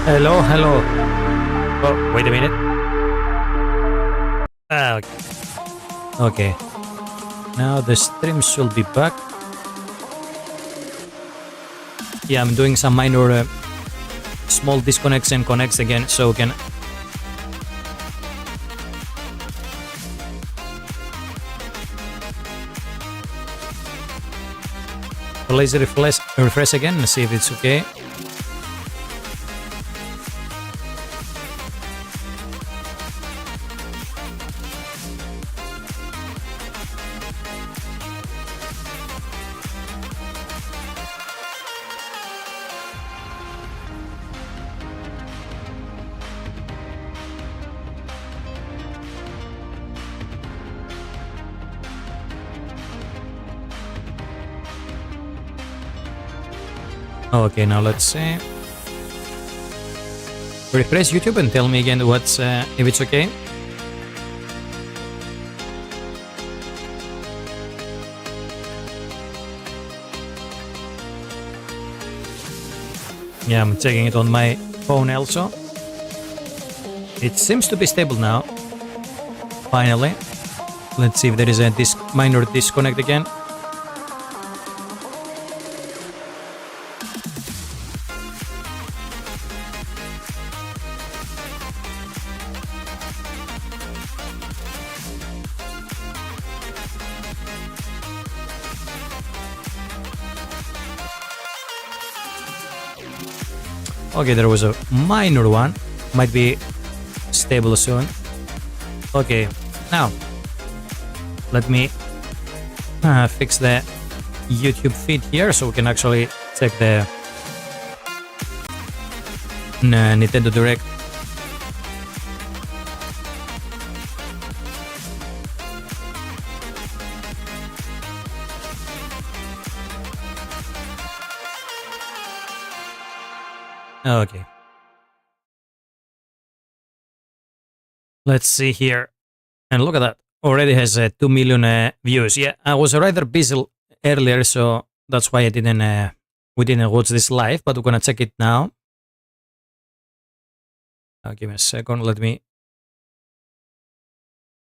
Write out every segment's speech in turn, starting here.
Hello, hello. Oh, wait a minute. Ah, okay. Okay. Now the stream should be back. Yeah, I'm doing some minor small disconnects and connects again, so can. Let's refresh again and see if it's okay. Okay, now let's see. Refresh YouTube and tell me again what's if it's okay. Yeah, I'm checking it on my phone also. It seems to be stable now. Finally. Let's see if there is a minor disconnect again. Okay, there was a minor one. Might be stable soon. Okay, now let me fix the YouTube feed here so we can actually check the Nintendo Direct. Okay. Let's see here. And look at that. Already has 2 million views. Yeah, I was rather busy earlier, so that's why I didn't we didn't watch this live, but we're gonna check it now. Give me a second. Let me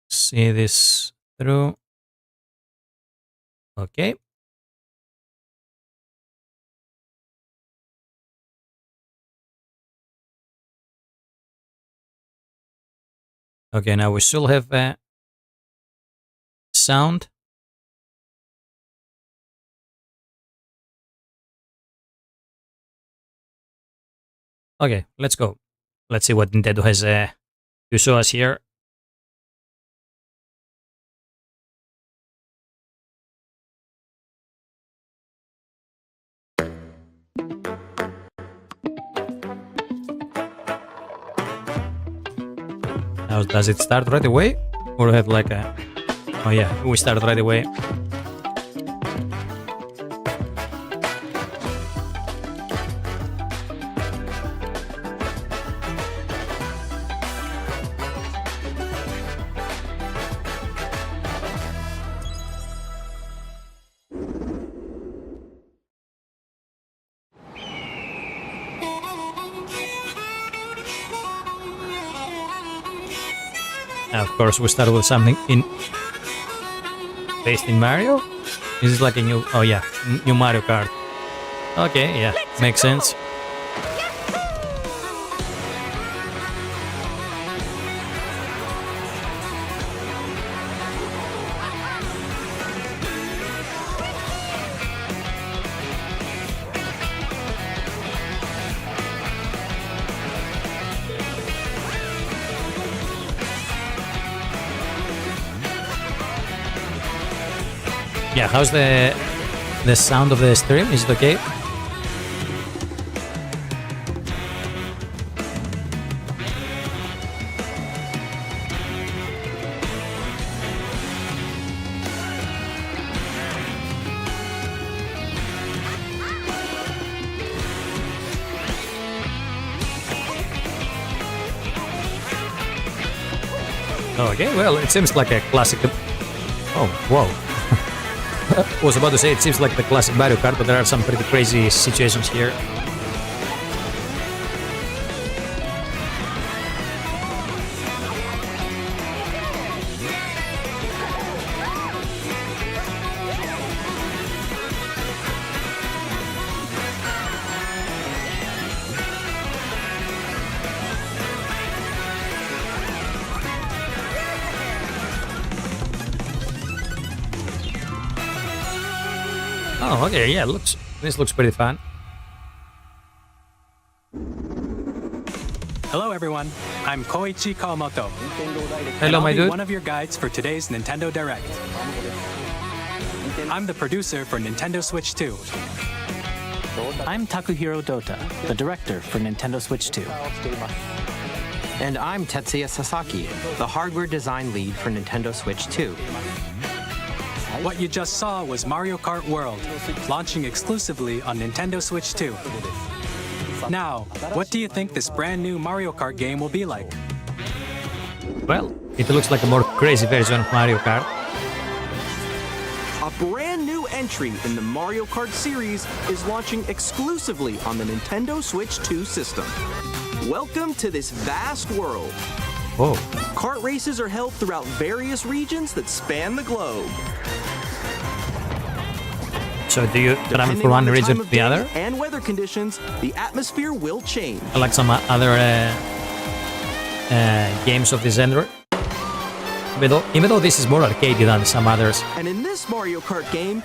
see this through. Okay. Okay, now we still have sound. Okay, let's go. Let's see what Nintendo has to show us here. Now, does it start right away? Or have like a... Oh yeah, we start right away. Now, of course, we start with something based in Mario. This is like a new... Oh yeah, new Mario Kart. Okay, yeah, makes sense. Yeah, how's the sound of the stream? Is it okay? Okay, well, it seems like a classic... Oh, whoa. I was about to say it seems like the classic Mario Kart, but there are some pretty crazy situations here. Oh, okay, yeah, this looks pretty fun. Hello everyone, I'm Koichi Kawamoto. Hello, my I'll be dude. one of your guides for today's Nintendo Direct. I'm the producer for Nintendo Switch 2. I'm Takuhiro Dota, the director for Nintendo Switch 2. And I'm Tetsuya Sasaki, the hardware design lead for Nintendo Switch 2. What you just saw was Mario Kart World, launching exclusively on Nintendo Switch 2. Now, what do you think this brand new Mario Kart game will be like? Well, it looks like a more crazy version of Mario Kart. A brand new entry in the Mario Kart series is launching exclusively on the Nintendo Switch 2 system. Welcome to this vast world. Whoa. Kart races are held throughout various regions that span the globe. So do you travel Depending from on one the region time to of the day other? and weather conditions, the atmosphere will change. Like some other games of this genre? Even though this is more arcadey than some others. And in this Mario Kart game,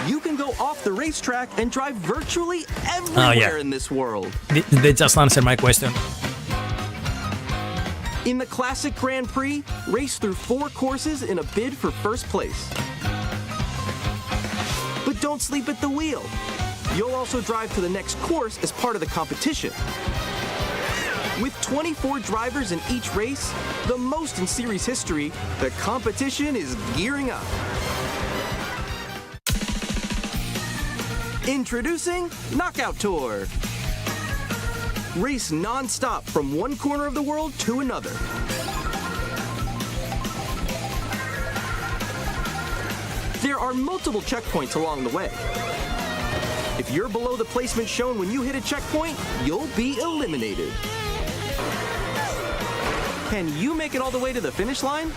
you can go off the racetrack and drive virtually everywhere in this world. They just answered my question. In the classic Grand Prix, race through 4 courses in a bid for first place. But don't sleep at the wheel. You'll also drive to the next course as part of the competition. With 24 drivers in each race, the most in series history, the competition is gearing up. Introducing Knockout Tour. Race non-stop from one corner of the world to another. There are multiple checkpoints along the way. If you're below the placement shown when you hit a checkpoint, you'll be eliminated. Can you make it all the way to the finish line?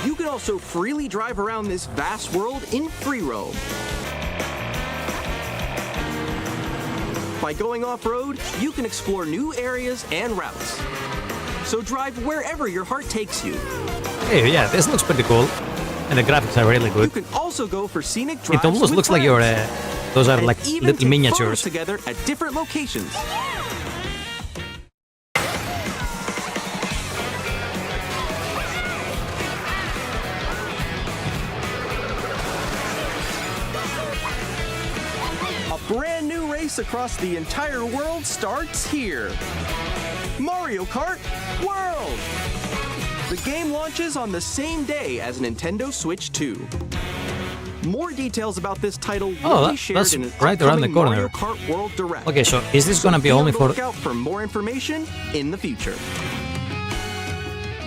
You can also freely drive around this vast world in free roam. By going off-road, you can explore new areas and routes. So drive wherever your heart takes you. Hey, yeah, this looks pretty cool. And the graphics are really You good. can also go for scenic drives It almost with looks like your friends, those are and like even little take miniatures. photos together at different locations. A brand new race across the entire world starts here. Mario Kart World! The game launches on the same day as Nintendo Switch 2. More details about this title will be shared that's in an right around the upcoming corner. Mario Kart World Direct. Okay, so is this gonna be be only on the for... lookout for more information in the future.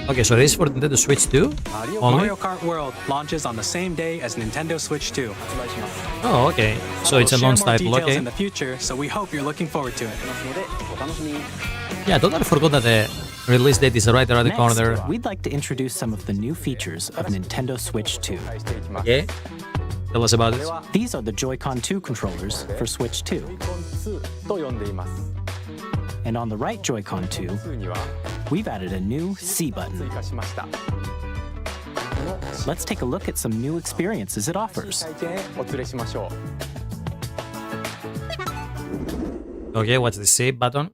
Okay, so this is for Nintendo Switch 2? Only? Mario Kart World launches on the same day as Nintendo Switch 2. Oh, okay. So it's a We'll launch share more title, details okay. in the future, so we hope you're looking forward to it. Yeah, I totally forgot that the release date is right around the corner. Next, we'd like to introduce some of the new features of Nintendo Switch 2. Okay? Tell us about it. These are the Joy-Con 2 controllers for Switch 2. And on the right Joy-Con 2, we've added a new C button. Let's take a look at some new experiences it offers. Okay, what's the save button?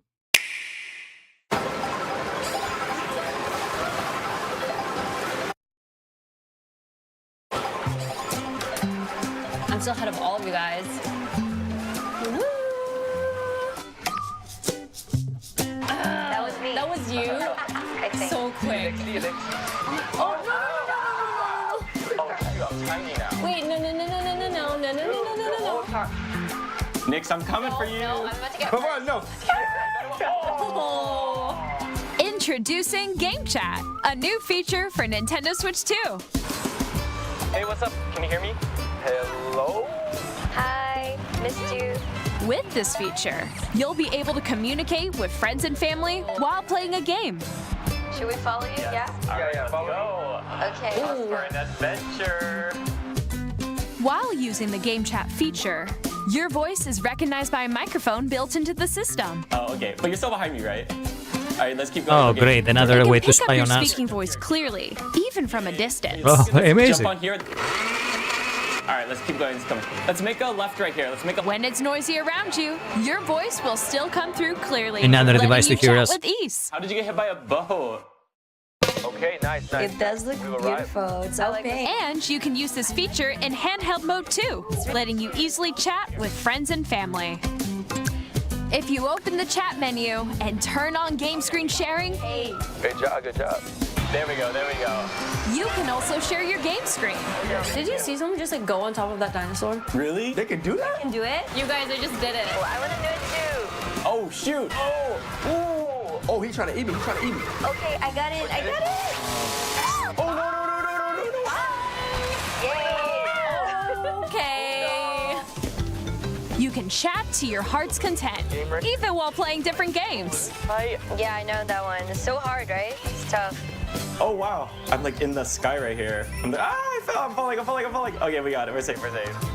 I'm still ahead of all of you guys. Woo! That was me. That was you? I think. So quick. Oh, no! Wait, no. Nix, I'm coming for you. No, I'm about to get Come on, no. Oh. Introducing Game Chat, a new feature for Nintendo Switch 2. Hey, what's up? Can you hear me? Hello? Hi, missed you. With this feature, you'll be able to communicate with friends and family while playing a game. Should we follow you? Yeah? Yeah, follow me. Okay. For an adventure. While using the Game Chat feature, your voice is recognized by a microphone built into the system. Oh, okay. But you're still behind me, right? right, let's keep going. Oh, Okay. great. They Another can way to pick up spy your on us. speaking voice clearly, even from a distance. Oh, amazing. Jump on here. All right, let's keep going. It's coming. Let's make a left right here. Let's make a. When it's noisy around you, your voice will still come through clearly. Another letting device to you hear chat us. with ease. How did you get hit by a bow? Okay, nice. It does look beautiful. It's all pink. And you can use this feature in handheld mode too, letting you easily chat with friends and family. If you open the chat menu and turn on game screen sharing, Good job, good job. There we go, there we go. you can also share your game screen. Did you see someone just like go on top of that dinosaur? Really? They can do that? Can do it? You guys, I just did it. I want to do it too. Oh, shoot. Oh, Oh, he's trying to eat me. He's trying to eat me. Okay, I got it. I got it. Oh, no, no, no, no, no, no, no. Yay. Okay. You can chat to your heart's content, even while playing different games. Yeah, I know that one. It's so hard, right? It's tough. Oh, wow. I'm like in the sky right here. I'm like, I fell. I'm falling. Okay, we got it. We're safe.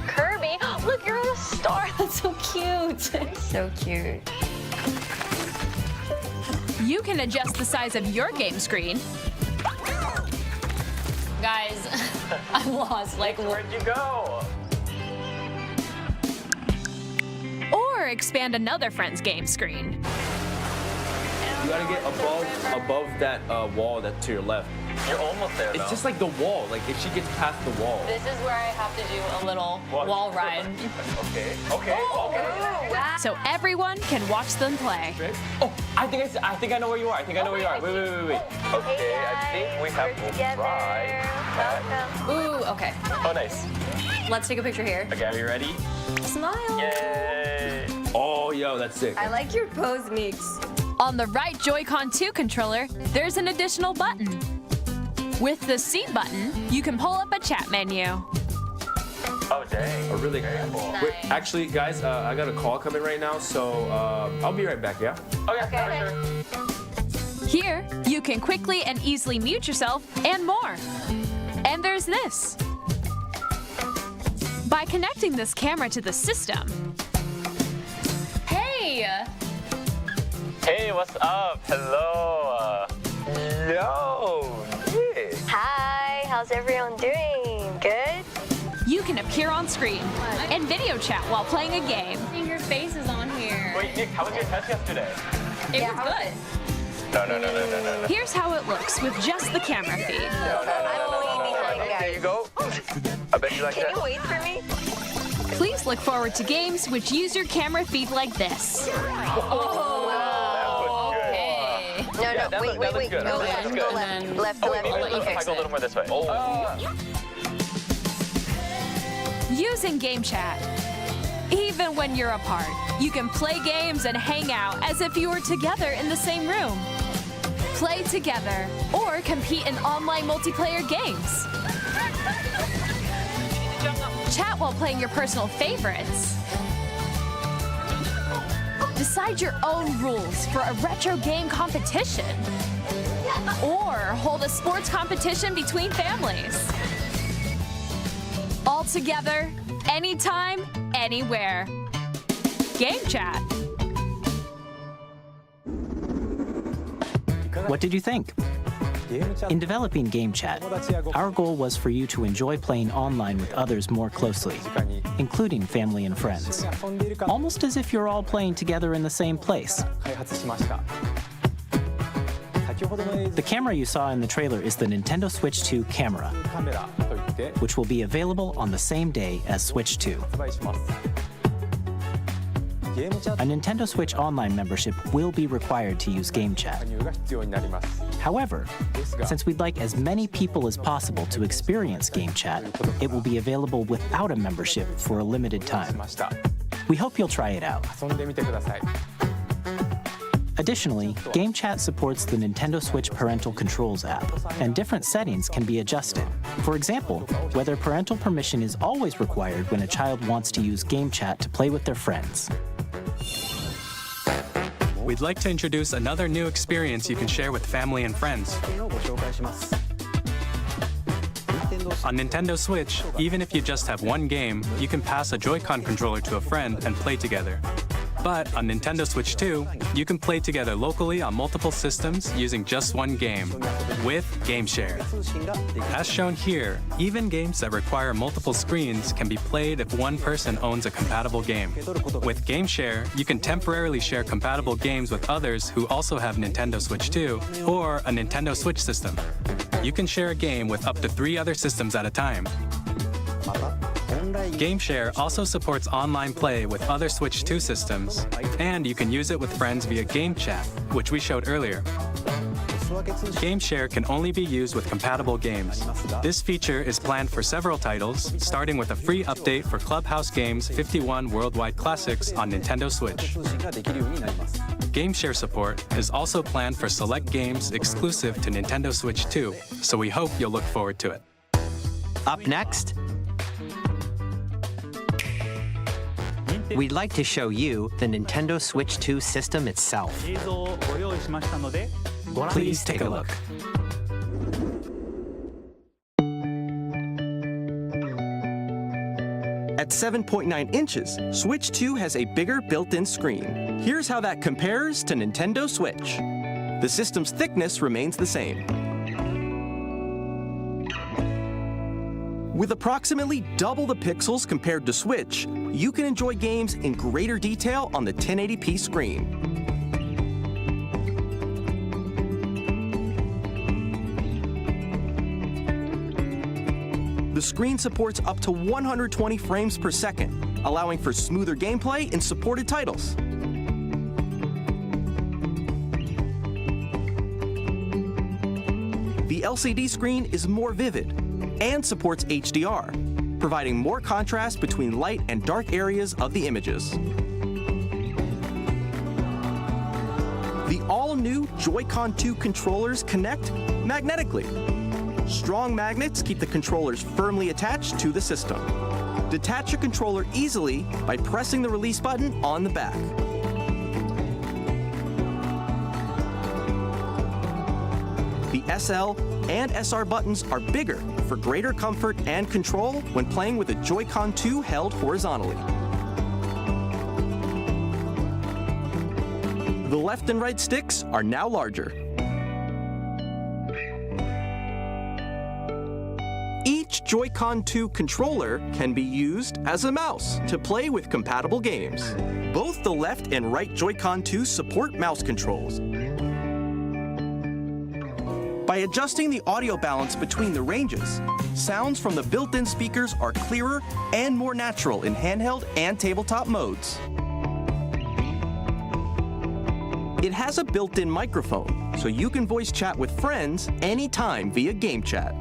Kirby, look, you're on a star. That's so cute. So cute. You can adjust the size of your game screen, Guys, I'm lost. Like, Where'd you go? or expand another friend's game screen. You gotta get above that wall that's to your left. You're almost there, though. It's just like the wall. Like if she gets past the wall. this is where I have to do a little What? wall ride. Okay. Ooh, wow. So everyone can watch them play. Oh, I think I know where you are. Wait. Okay, I think we have We're to together. try. Ooh, okay. Oh, nice. Let's take a picture here. Okay, are you ready? Smile. Yay. Oh, yo, that's sick. I like your pose, Meeks. On the right Joy-Con 2 controller, there's an additional button. With the C button, you can pull up a chat menu. Oh, dang. Oh, really? Wait, actually, guys, I got a call coming right now, so I'll be right back, yeah? Okay, for sure. Here, you can quickly and easily mute yourself and more. And there's this. By connecting this camera to the system, Hey! Hey, what's up? Hello. Yo. Yeah. Hi, how's everyone doing? Good? you can appear on screen and video chat while playing a game. Your face is on here. Wait, Nick, how was your test yesterday? It was good. No. Here's how it looks with just the camera feed. I'm way behind, guys. There you go. I bet you like Can that. you wait for me? Please look forward to games which use your camera feed like this. Okay. No, wait. Good. Go That looks left, good. go And left. then- Left. I'll let you If I fix go a little it. more this way. Using Game Chat. Even when you're apart, you can play games and hang out as if you were together in the same room. Play together or compete in online multiplayer games. Chat while playing your personal favorites. Decide your own rules for a retro game competition. Or hold a sports competition between families. All together, anytime, anywhere. Game Chat. What did you think? In developing Game Chat, our goal was for you to enjoy playing online with others more closely, including family and friends, almost as if you're all playing together in the same place. The camera you saw in the trailer is the Nintendo Switch 2 camera, which will be available on the same day as Switch 2. A Nintendo Switch Online membership will be required to use Game Chat. However, since we'd like as many people as possible to experience Game Chat, it will be available without a membership for a limited time. We hope you'll try it out. Additionally, Game Chat supports the Nintendo Switch Parental Controls app, and different settings can be adjusted. For example, whether parental permission is always required when a child wants to use Game Chat to play with their friends. We'd like to introduce another new experience you can share with family and friends. On Nintendo Switch, even if you just have one game, you can pass a Joy-Con controller to a friend and play together. But on Nintendo Switch 2, you can play together locally on multiple systems using just one game, with GameShare. As shown here, even games that require multiple screens can be played if one person owns a compatible game. With GameShare, you can temporarily share compatible games with others who also have Nintendo Switch 2 or a Nintendo Switch system. You can share a game with up to 3 other systems at a time. GameShare also supports online play with other Switch 2 systems, and you can use it with friends via Game Chat, which we showed earlier. GameShare can only be used with compatible games. This feature is planned for several titles, starting with a free update for Clubhouse Games 51 Worldwide Classics on Nintendo Switch. GameShare support is also planned for select games exclusive to Nintendo Switch 2, so we hope you'll look forward to it. Up next, we'd like to show you the Nintendo Switch 2 system itself. Please take a look. At 7.9 inches, Switch 2 has a bigger built-in screen. Here's how that compares to Nintendo Switch. The system's thickness remains the same. With approximately double the pixels compared to Switch, you can enjoy games in greater detail on the 1080p screen. The screen supports up to 120 frames per second, allowing for smoother gameplay in supported titles. The LCD screen is more vivid and supports HDR, providing more contrast between light and dark areas of the images. The all-new Joy-Con 2 controllers connect magnetically. Strong magnets keep the controllers firmly attached to the system. Detach a controller easily by pressing the release button on the back. The SL and SR buttons are bigger for greater comfort and control when playing with a Joy-Con 2 held horizontally. The left and right sticks are now larger. Each Joy-Con 2 controller can be used as a mouse to play with compatible games. Both the left and right Joy-Con 2 support mouse controls. By adjusting the audio balance between the ranges, sounds from the built-in speakers are clearer and more natural in handheld and tabletop modes. It has a built-in microphone, so you can voice chat with friends anytime via Game Chat.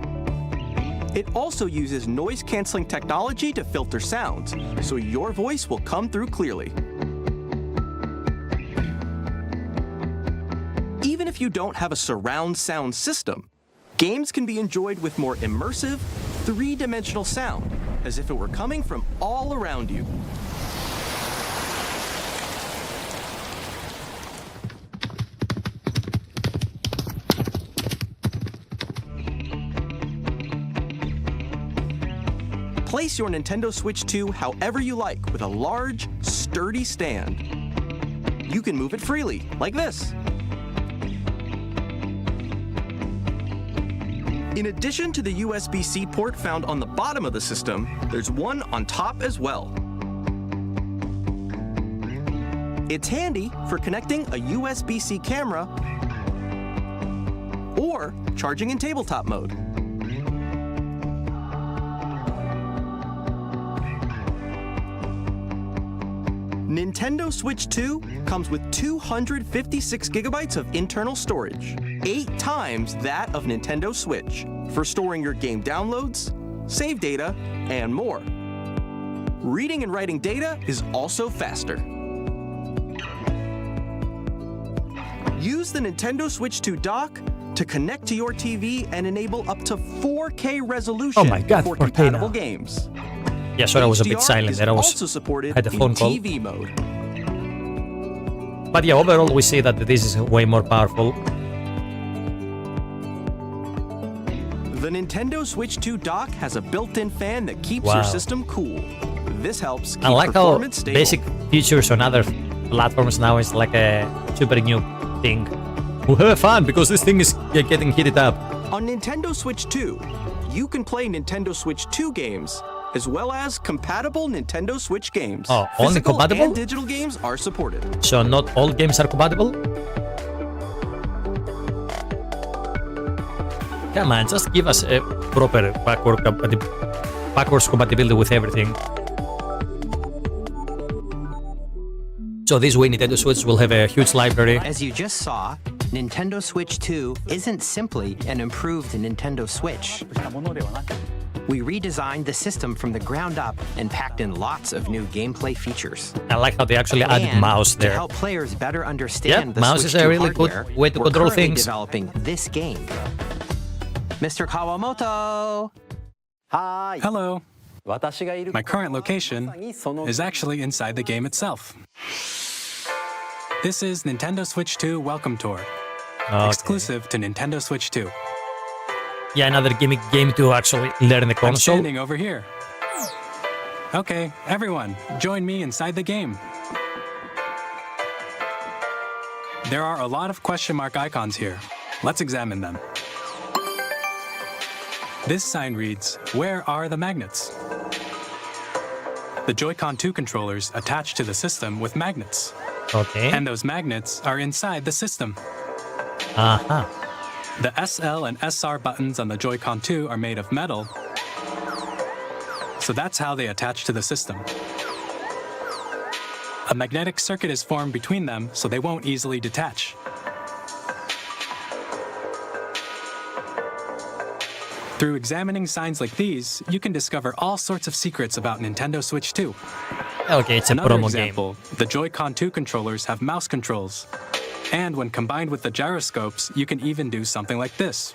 It also uses noise-canceling technology to filter sounds, so your voice will come through clearly. Even if you don't have a surround sound system, games can be enjoyed with more immersive, three-dimensional sound, as if it were coming from all around you. Place your Nintendo Switch 2 however you like with a large, sturdy stand. You can move it freely, like this. In addition to the USB-C port found on the bottom of the system, there's one on top as well. It's handy for connecting a USB-C camera or charging in tabletop mode. Nintendo Switch 2 comes with 256 gigabytes of internal storage, 8 times that of Nintendo Switch, for storing your game downloads, save data, and more. Reading and writing data is also faster. Use the Nintendo Switch 2 dock to connect to your TV and enable up to 4K resolution Oh my God, for 4K compatible now. games. Yeah, sorry, I was a bit HDR silent is there. I also supported had a in phone call. TV mode. But yeah, overall we see that this is way more powerful. The Nintendo Switch 2 dock has a built-in fan that keeps your system cool. This helps keep I like how performance stable. basic features on other platforms now is like a super new thing. We'll have fun because this thing is getting heated up. On Nintendo Switch 2, you can play Nintendo Switch 2 games, as well as compatible Nintendo Switch games. Oh, only Physical compatible? and digital games are supported. So not all games are compatible? Come on, just give us a proper backwards compatibility with everything. So this way Nintendo Switch will have a huge library. As you just saw, Nintendo Switch 2 isn't simply an improved Nintendo Switch. We redesigned the system from the ground up and packed in lots of new gameplay features. I like how they actually added mouse there. To help players better understand the mouse Switch is a 2 really hardware, good way to we're control currently things. developing this game. Mr. Kawamoto! Hi. Hello. My current location is actually inside the game itself. This is Nintendo Switch 2 Welcome Tour, exclusive to Nintendo Switch 2. Yeah, another gimmick game to actually learn the I'm console. standing over here. Okay, everyone, join me inside the game. There are a lot of question mark icons here. Let's examine them. This sign reads, "Where are the magnets?" The Joy-Con 2 controllers attach to the system with magnets. Okay. And those magnets are inside the system. Uh-huh. The SL and SR buttons on the Joy-Con 2 are made of metal, so that's how they attach to the system. A magnetic circuit is formed between them, so they won't easily detach. Through examining signs like these, you can discover all sorts of secrets about Nintendo Switch 2. Okay, it's a Another promo example, the Joy-Con 2 controllers have mouse controls. And when combined with the gyroscopes, you can even do something like this.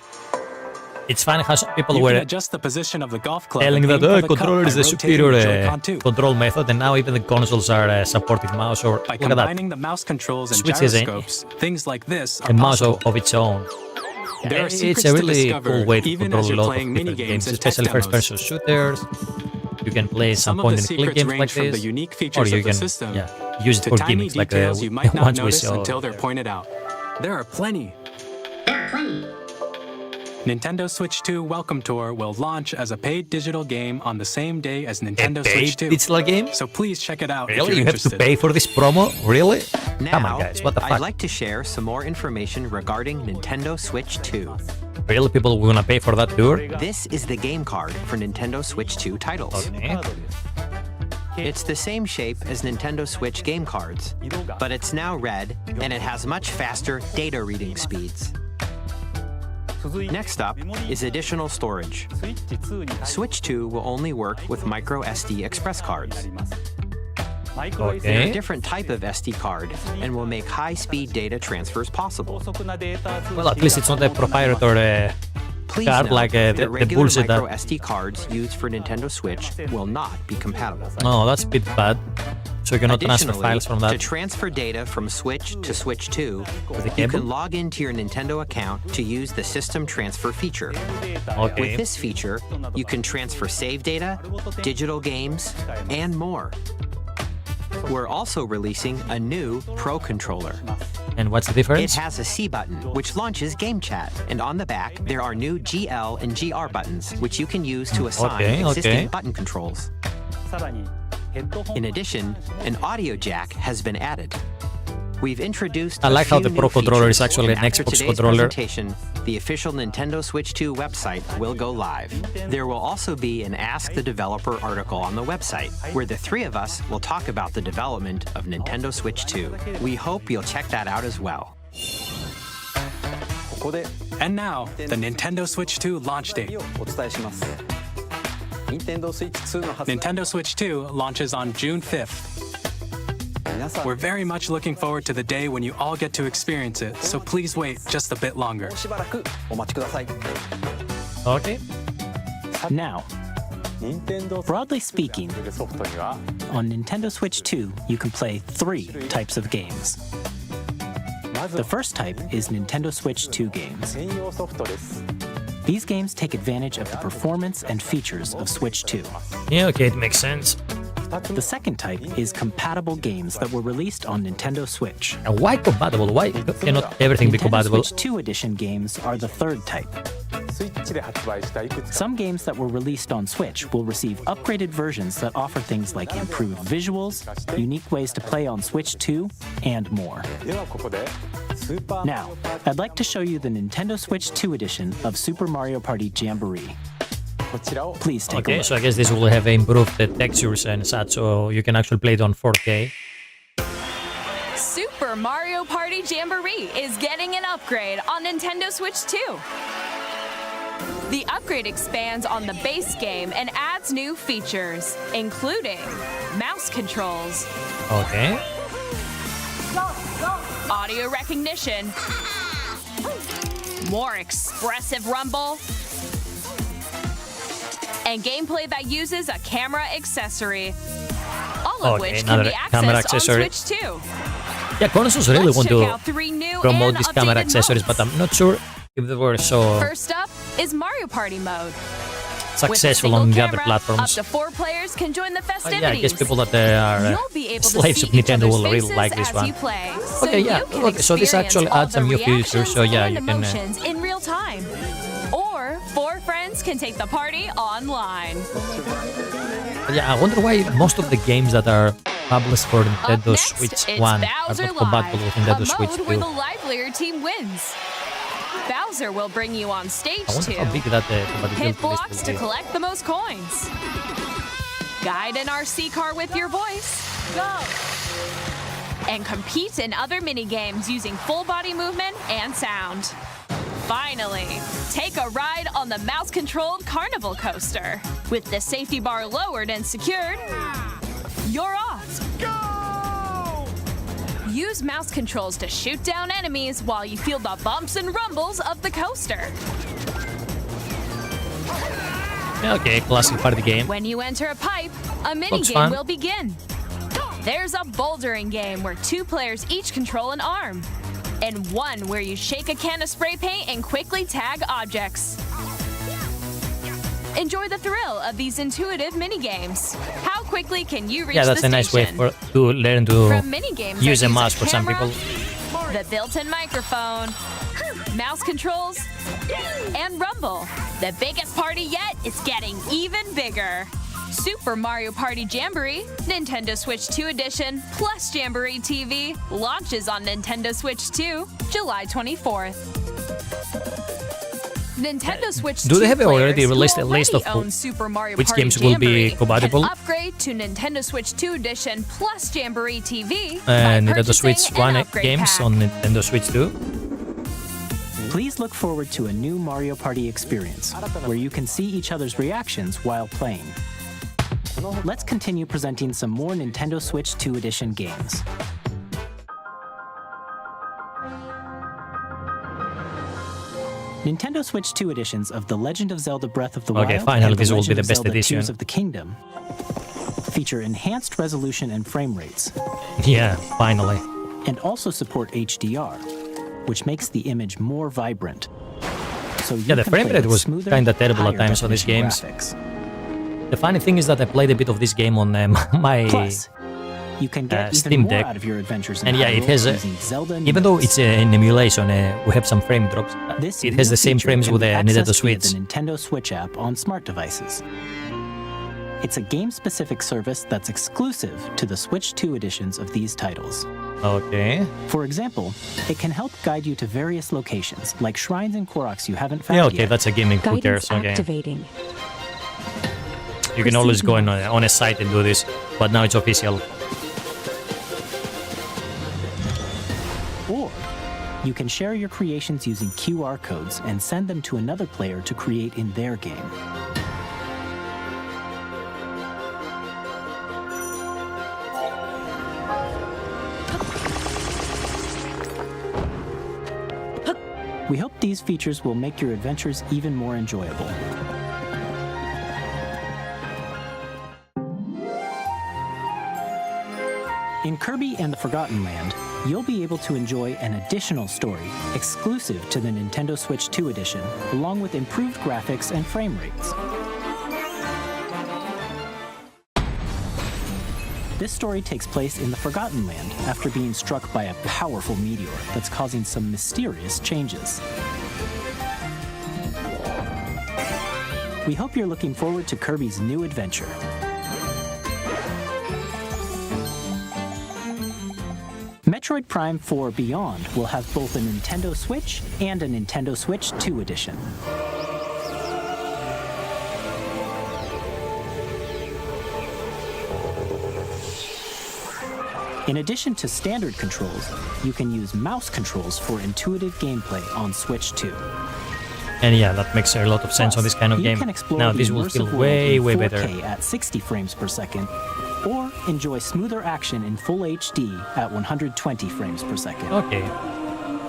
It's funny how some people You were can adjust the position of the golf club telling and that aim for the controller cup is by the rotating superior the Joy-Con 2. control method, and now even the consoles are supporting mouse. Or By look at that, combining the mouse controls and Switch is gyroscopes, things like this are a mouse possible. of its own. There are It's secrets a to really discover, cool way to even control as a you're lot of playing different mini-games games, and especially test demos. first-person shooters. You can play some Some of point the and click secrets games range like from the this, unique or features you of the can system use it to for tiny gimmicks like the details you might not ones we notice saw. until they're pointed out. There are plenty. Nintendo Switch 2 Welcome Tour will launch as a paid digital game on the same day as Nintendo Switch 2. Digital game? So please check it out if Really? you're You have interested. to pay for this promo? Really? Now, Come on, guys. What the fuck? I'd like to share some more information regarding Nintendo Switch 2. Really? People will gonna pay for that tour? This is the game card for Nintendo Switch 2 titles. Okay. It's the same shape as Nintendo Switch game cards, but it's now red and it has much faster data reading speeds. Next up is additional storage. Switch 2 will only work with micro SD express cards. They're a Okay. different type of SD card and will make high-speed data transfers possible. Well, at least it's not a proprietary Please card note like that the regular bullshit micro that... SD cards used for Nintendo Switch will not be compatible. No, that's a bit bad. So you cannot transfer Additionally, files from to that. transfer data from Switch to Switch 2, With the you cable? can log into your Nintendo account to use the System Transfer feature. Okay. With this feature, you can transfer save data, digital games, and more. We're also releasing a new Pro Controller. And what's the It difference? has a C button, which launches Game Chat, and on the back, there are new GL and GR buttons, which you can use to assign existing button controls. In addition, an audio jack has been added. We've introduced I like how a few the Pro new controller is features, actually and an after Xbox today's controller. presentation, the official Nintendo Switch 2 website will go live. There will also be an Ask the Developer article on the website, where the three of us will talk about the development of Nintendo Switch 2. We hope you'll check that out as well. And now, the Nintendo Switch 2 launch date. Nintendo Switch 2 launches on June 5th. We're very much looking forward to the day when you all get to experience it, so please wait just a bit longer. Okay. Now, broadly speaking, on Nintendo Switch 2, you can play 3 types of games. The first type is Nintendo Switch 2 games. These games take advantage of the performance and features of Switch 2. Yeah, okay, it makes sense. The second type is compatible games that were released on Nintendo Switch. And why compatible? Why cannot everything be Nintendo compatible? Switch 2 Edition games are the third type. Some games that were released on Switch will receive upgraded versions that offer things like improved visuals, unique ways to play on Switch 2, and more. Now, I'd like to show you the Nintendo Switch 2 edition of Super Mario Party Jamboree. Please take a Okay, look. so I guess this will have improved the textures and such, so you can actually play it on 4K. Super Mario Party Jamboree is getting an upgrade on Nintendo Switch 2. The upgrade expands on the base game and adds new features, including mouse controls, Okay. audio recognition, more expressive rumble, and gameplay that uses a camera accessory. All of Okay, which can another be camera accessed on accessory. Switch 2. Yeah, consoles really Let's want check to out 3 new promote and these camera updated accessories, modes. but I'm not sure if they were so First up is Mario Party mode. successful With a on the single other camera, platforms. Up to 4 players can join the festivities. Yeah, I guess people that are You'll be able to slaves see of Nintendo each will other's really like faces this as one. you play, Okay, yeah. you can Okay, so this experience actually all adds some the new features, reactions so yeah, and you can, emotions in real time. Or 4 friends can take the party online. Yeah, I wonder why most of the games that are published for Up Nintendo next, Switch it's 1 are Bowser not compatible with Live, Nintendo a Switch mode where 2. the livelier team wins. Bowser will bring you on stage I wonder 2. how big that compatibility Hit blocks list to will be. collect the most coins. Guide an RC car with your voice. Go! And compete in other mini-games using full body movement and sound. Finally, take a ride on the mouse-controlled carnival coaster. With the safety bar lowered and secured, you're off. Go! Use mouse controls to shoot down enemies while you feel the bumps and rumbles of the coaster. Yeah, okay, classic party game. When you enter a pipe, a Looks mini-game fun. will begin. There's a bouldering game where 2 players each control an arm. And one where you shake a can of spray paint and quickly tag objects. Enjoy the thrill of these intuitive mini-games. How quickly can you reach Yeah, that's the a nice way station? to learn to From mini-games use that a mouse for some camera, people. the built-in microphone, mouse controls, and rumble. The biggest party yet is getting even bigger. Super Mario Party Jamboree, Nintendo Switch 2 Edition, plus Jamboree TV, launches on Nintendo Switch 2, July 24th. Nintendo Switch 2 Do they have already players who released a list of own Super Mario which Party games will be Jamboree compatible? Can upgrade to Nintendo Switch 2 Edition plus Jamboree TV by Nintendo purchasing Switch an 1 upgrade games pack. on Nintendo Switch 2. Please look forward to a new Mario Party experience, where you can see each other's reactions while playing. Let's continue presenting some more Nintendo Switch 2 Edition games. Nintendo Switch 2 editions of The Legend of Zelda Breath of the Wild Okay, finally, and this The will be Legend the of best Zelda edition. Tears of the Kingdom feature enhanced resolution and frame rates, Yeah, finally. and also support HDR, which makes the image more vibrant. So you Yeah, the can frame play rate with was smoother, kinda terrible at higher times on these definition games. graphics. The funny thing is that I played a bit of this game on my Plus, you can get Steam even more Deck. out of your adventures in And yeah, it Hyrule has using Zelda even though numerals. it's an emulation, we have some frame drops. This It has new the same feature frames can with be the accessed Nintendo via Switch. the Nintendo Switch app on smart devices. It's a game-specific service that's exclusive to the Switch 2 editions of these titles. Okay. For example, it can help guide you to various locations, like shrines and Koroks you haven't found Yeah, okay, yet. that's a game in who cares, Guidance okay. activating. You can always go on a site and do this, but now it's official. Or you can share your creations using QR codes and send them to another player to create in their game. We hope these features will make your adventures even more enjoyable. In Kirby and the Forgotten Land, you'll be able to enjoy an additional story exclusive to the Nintendo Switch 2 edition, along with improved graphics and frame rates. This story takes place in the Forgotten Land after being struck by a powerful meteor that's causing some mysterious changes. We hope you're looking forward to Kirby's new adventure. Metroid Prime 4 Beyond will have both a Nintendo Switch and a Nintendo Switch 2 edition. In addition to standard controls, you can use mouse controls for intuitive gameplay on Switch 2. And yeah, that makes a lot of sense on this kind of You game. can explore Now the this will immersive feel world way, in way 4K better. at 60 frames per second, or enjoy smoother action in Full HD at 120 frames per second. Okay.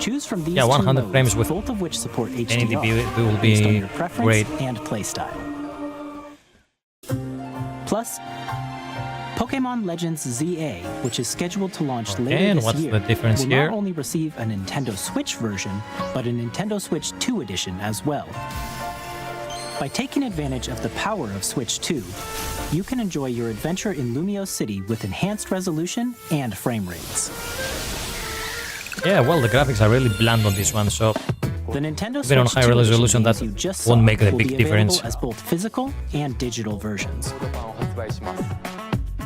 Choose from these 100 two modes, frames with both of which support HDR, NDP will based on be your preference great. and playstyle. Plus, Pokemon Legends ZA, which is scheduled to launch later and this what's year, the difference will here? not only receive a Nintendo Switch version, but a Nintendo Switch 2 edition as well. By taking advantage of the power of Switch 2, you can enjoy your adventure in Lumio City with enhanced resolution and frame rates. Yeah, well, the graphics are really bland on this one, so The Nintendo even on Switch high 2 resolution, games that you just won't saw make a will big be difference. available as both physical and digital versions.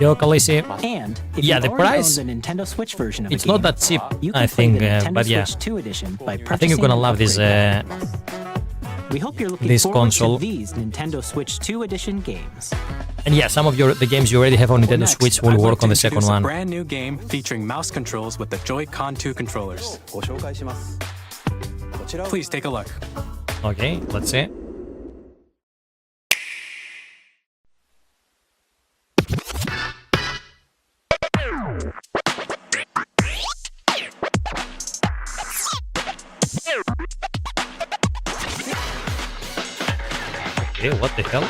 Yo, Khaleesi, And if yeah, you the already price, own the Nintendo Switch version of it's a game, not that cheap, you can I play think, the Nintendo but yeah, Switch 2 edition by I think purchasing you're gonna an love this upgrade. We hope you're looking this forward console. to these Nintendo Switch 2 edition games. And yeah, some of the games you already have on Nintendo Next, Switch will I'd work like on to the second introduce one. a brand new game featuring mouse controls with the Joy-Con 2 controllers. Please take a look. Okay, let's see. Okay, what the hell?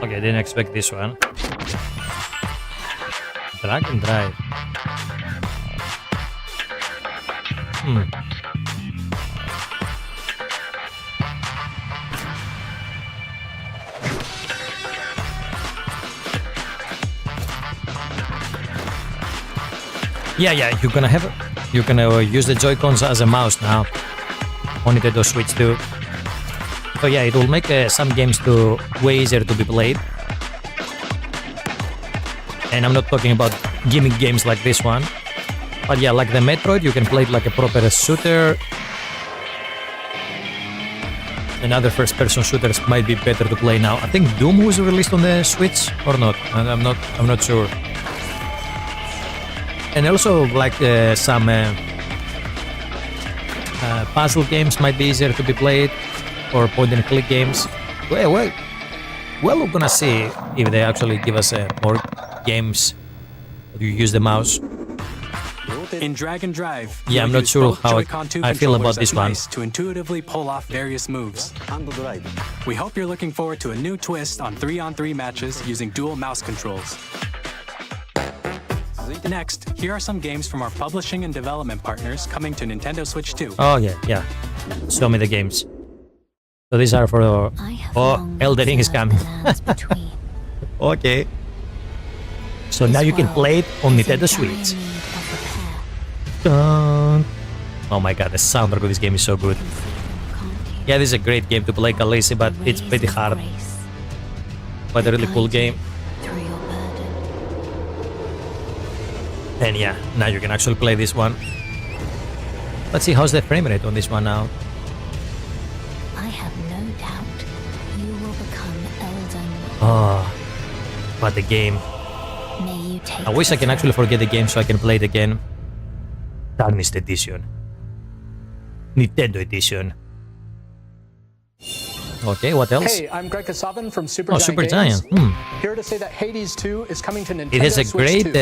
Okay, I didn't expect this one. Drag and drive. Yeah, you're gonna use the Joy-Cons as a mouse now on Nintendo Switch 2. So yeah, it will make some games way easier to be played. And I'm not talking about gimmick games like this one. But yeah, like the Metroid, you can play it like a proper shooter. And other first-person shooters might be better to play now. I think Doom was released on the Switch or not. I'm not sure. And also like some puzzle games might be easier to be played, or point-and-click games. Well, we're gonna see if they actually give us more games that you use the mouse. In Drag and Drive, Yeah, I'm you'll not use sure both how Joy-Con 2 I feel about controllers this as one. mice to intuitively pull off various moves. We hope you're looking forward to a new twist on 3-on-3 matches using dual mouse controls. Next, here are some games from our publishing and development partners coming to Nintendo Switch 2. Oh yeah. Show me the games. So these are for Elden Ring is coming. Okay. So now you can play it on Nintendo Switch. Dun. Oh my god, the soundtrack of this game is so good. Yeah, this is a great game to play, Khaleesi, but it's pretty hard. But a really cool game. And yeah, now you can actually play this one. Let's see how's the frame rate on this one now. I have no doubt you will become Elden. Oh, but the game. May you take I wish I can actually forget the game so I can play it again. Darnest Edition. Nintendo Edition. Okay, what else? Hey, I'm Greg Kasavin from Super Giant Super Games. Giant. Here to say that Hades 2 is coming to Nintendo It has a Switch great. 2.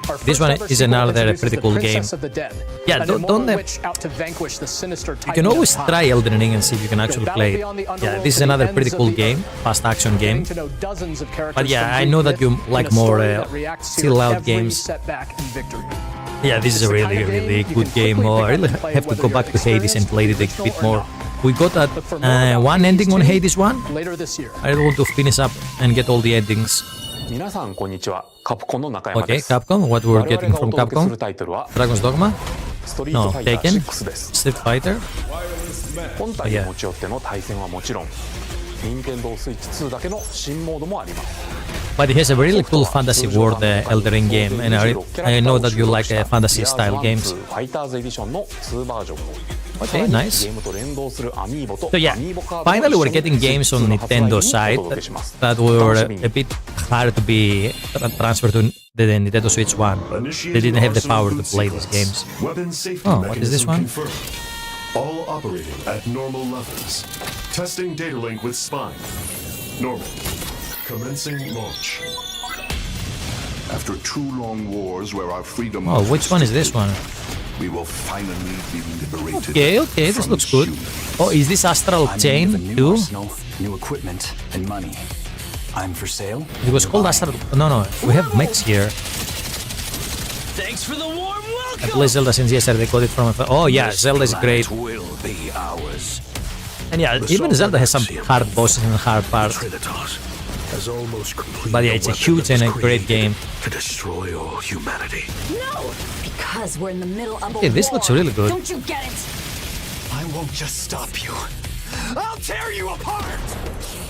Our This one first ever is sequel another introduces pretty the cool game. Princess of the Dead, Yeah, an don't immortal they? witch out to vanquish the sinister You Titan can always of try time. Elden Ring and see if you can actually battle play it. beyond the Yeah, underworld this is to the another ends pretty of cool the game, earth. fast action Getting game. to know dozens of characters But yeah, from I Greek know that myth you in like a story more that reacts to chill your out every games. setback and victory. Yeah, this is a really, really good game. Oh, I really have to go back to Hades and play it a bit more. We got that one ending on Hades 1. Later this year. I want to finish up and get all the endings. 皆さんこんにちは。カプコンの中山 Okay, です。 Capcom, what we're getting from 我々がお届け Capcom? するタイトルは Dragon's Dogma? ストリート No, ファイター Taken? 6です。 Street Fighter? 本体を持ち寄っての対戦はもちろん、任天堂スイッチ2だけの新モードもあります。 But it has a really cool fantasy world Elden Ring game, and I know that you like fantasy style games. ファイターズエディションの2バージョンも。 Okay, nice. ゲームと連動するアミーボと So yeah, アミーボカードも finally we're getting games on スイッチ2の Nintendo 発売 side にお届けします。 that were a bit hard to be transferred to the Nintendo Switch 1. They didn't have the power to play these games. Oh, what is this one? All operating at normal levels. Testing data link with spine. Normal. Commencing launch. After 2 long wars where our freedom Oh, which one is this one? we will finally be liberated. Okay, this looks good. Oh, is this Astral Chain too? New equipment and money. I'm for sale. It was called Astral... No, we have mechs here. Thanks for the warm welcome. I play Zelda since yesterday, got it from... Oh yeah, Zelda is great. Will be ours. And yeah, even Zelda has some hard bosses and hard parts. But yeah, it's a huge and a great game. To destroy all humanity. No! Because we're in the middle of a Okay, this looks really good. Don't you get it? I won't just stop you. I'll tear you apart.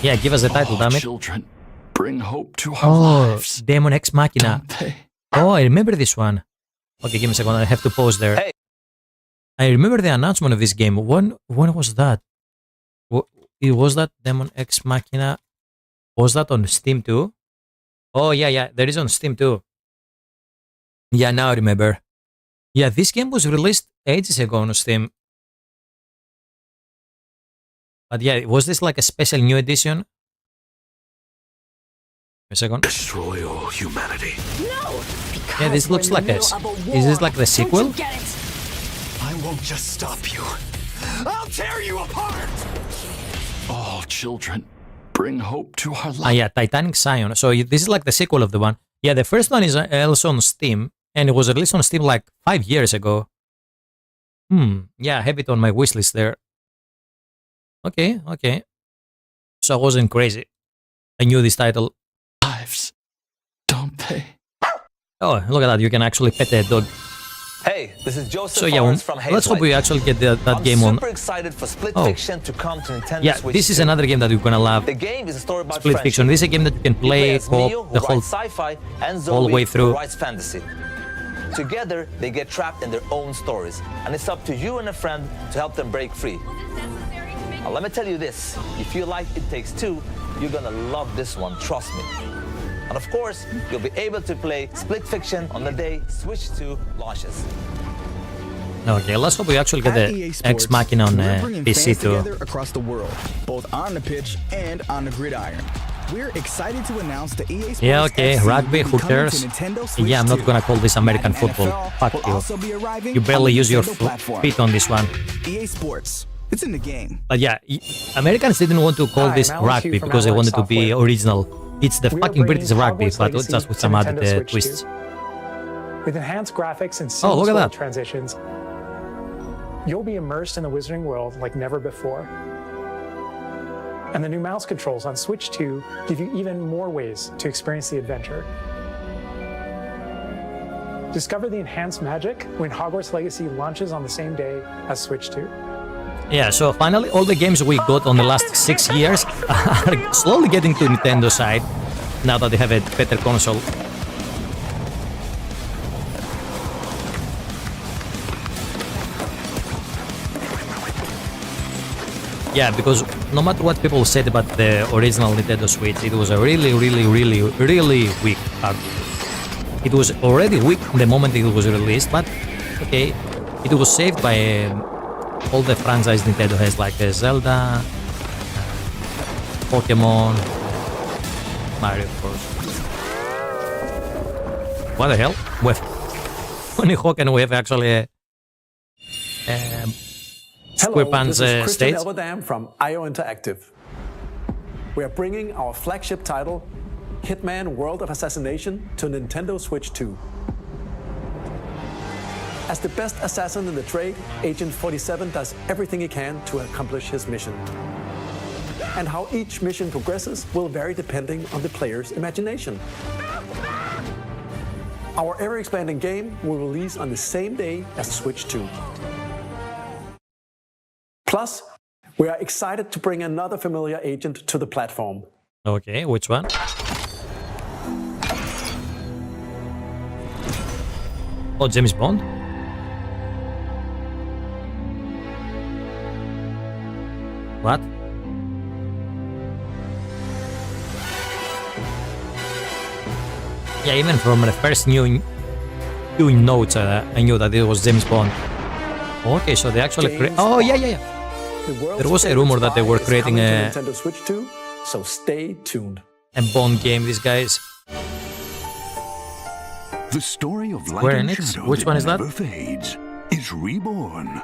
Yeah, give us the title, damn it. Children, bring hope to our Oh, lives. Demon Ex Machina. Oh, I remember this one. Okay, give me a second, I have to pause there. Hey. I remember the announcement of this game. When was that? Was that Demon Ex Machina? Was that on Steam too? Oh, yeah, there is on Steam too. Yeah, now I remember. Yeah, this game was released ages ago on Steam. But yeah, was this like a special new edition? A second. Destroy all humanity. No! Yeah, this looks like a... Is this like the sequel? Don't you get it? I won't just stop you. I'll tear you apart. All children, bring hope to our lives. Ah, yeah, Titanic Scion. So this is like the sequel of the one. Yeah, the first one is also on Steam, and it was released on Steam like 5 years ago. Yeah, I have it on my wishlist there. Okay. So I wasn't crazy. I knew this title. Lives don't pay. Oh, look at that, you can actually pet a dog. Hey, this is Joseph So yeah, Forrest from let's hope we actually get that game on. I'm super excited for Split Oh. Fiction to come to Nintendo Yeah, Switch this is 2. another game that you're gonna love. The game is a story about Split friendship. Fiction. This is a game that you can You play play as Mio, co-op who the whole... writes sci-fi, and Zoe, whole way through. who writes fantasy. Together, they get trapped in their own stories, and it's up to you and a friend to help them break free. Now, let me tell you this: if you like It Takes Two, you're gonna love this one. Trust me. And of course, you'll be able to play Split Fiction on the day Switch 2 launches. Okay, let's hope we actually get the Ex Machina on PC too. Across the world, both on the pitch and on the gridiron. We're excited to announce the EA Sports Yeah, okay, FC rugby, who will be coming to cares? Nintendo Switch Yeah, I'm not 2. gonna call this American football. NFL will Fuck also be you. arriving You barely on the use your Nintendo platform. feet on this one. EA Sports, it's in the game. But yeah, Americans didn't want to call this rugby because they wanted to be original. It's the fucking British rugby, but just with some added twists. With enhanced graphics and Oh, look seamless at world that. transitions, you'll be immersed in the Wizarding world like never before. And the new mouse controls on Switch 2 give you even more ways to experience the adventure. Discover the enhanced magic when Hogwarts Legacy launches on the same day as Switch 2. Yeah, so finally all the games we got on the last 6 years are slowly getting to Nintendo side now that they have a better console. Yeah, because no matter what people said about the original Nintendo Switch, it was a really weak hardware. It was already weak the moment it was released, but okay, it was saved by all the franchise Nintendo has, like Zelda, Pokemon, Mario, of course. What the hell? When how can we have actually a SquarePants This is Christian state? Elverdam from IO Interactive. We are bringing our flagship title, Hitman World of Assassination, to Nintendo Switch 2. As the best assassin in the trade, Agent 47 does everything he can to accomplish his mission. And how each mission progresses will vary depending on the player's imagination. Our ever-expanding game will release on the same day as Switch 2. Plus, we are excited to bring another familiar agent to the platform. Okay, which one? Oh, James Bond? What? Yeah, even from the first viewing notes, I knew that it was James Bond. Okay, so they actually oh, yeah. There was a rumor that they were creating a Nintendo Switch 2, so stay tuned. A Bond game, these guys. The story of light Square and Enix? shadow Which one is that? never fades is reborn.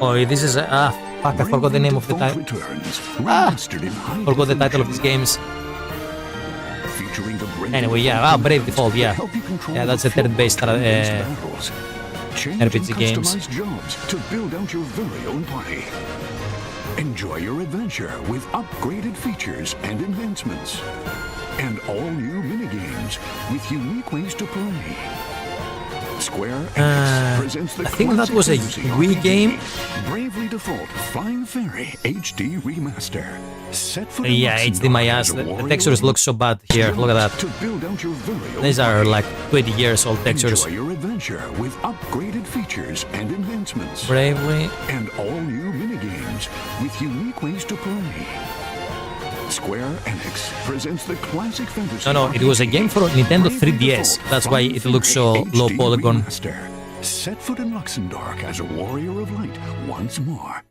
Oh, this is fuck, I forgot the name of the title. Forgot the title of these games. Anyway, yeah, Brave Default, yeah. Yeah, that's a third-based RPG games. Jobs to build out your very own party. Enjoy your adventure with upgraded features and enhancements. And all new minigames with unique ways to play. Square Enix presents the I think that was a Wii game. Bravely Default Flying Fairy HD Remaster. Set for Yeah, HD my ass. The textures look so bad here. Look at that. To build out your very own These are like 20 years old textures. Enjoy your adventure with upgraded features and enhancements. Bravely. And all new minigames with unique ways to play. Square Enix presents the classic fantasy. No, it was a game for Nintendo 3DS. That's why it looks so low polygon. Set foot in Luxembourg as a warrior of light once more.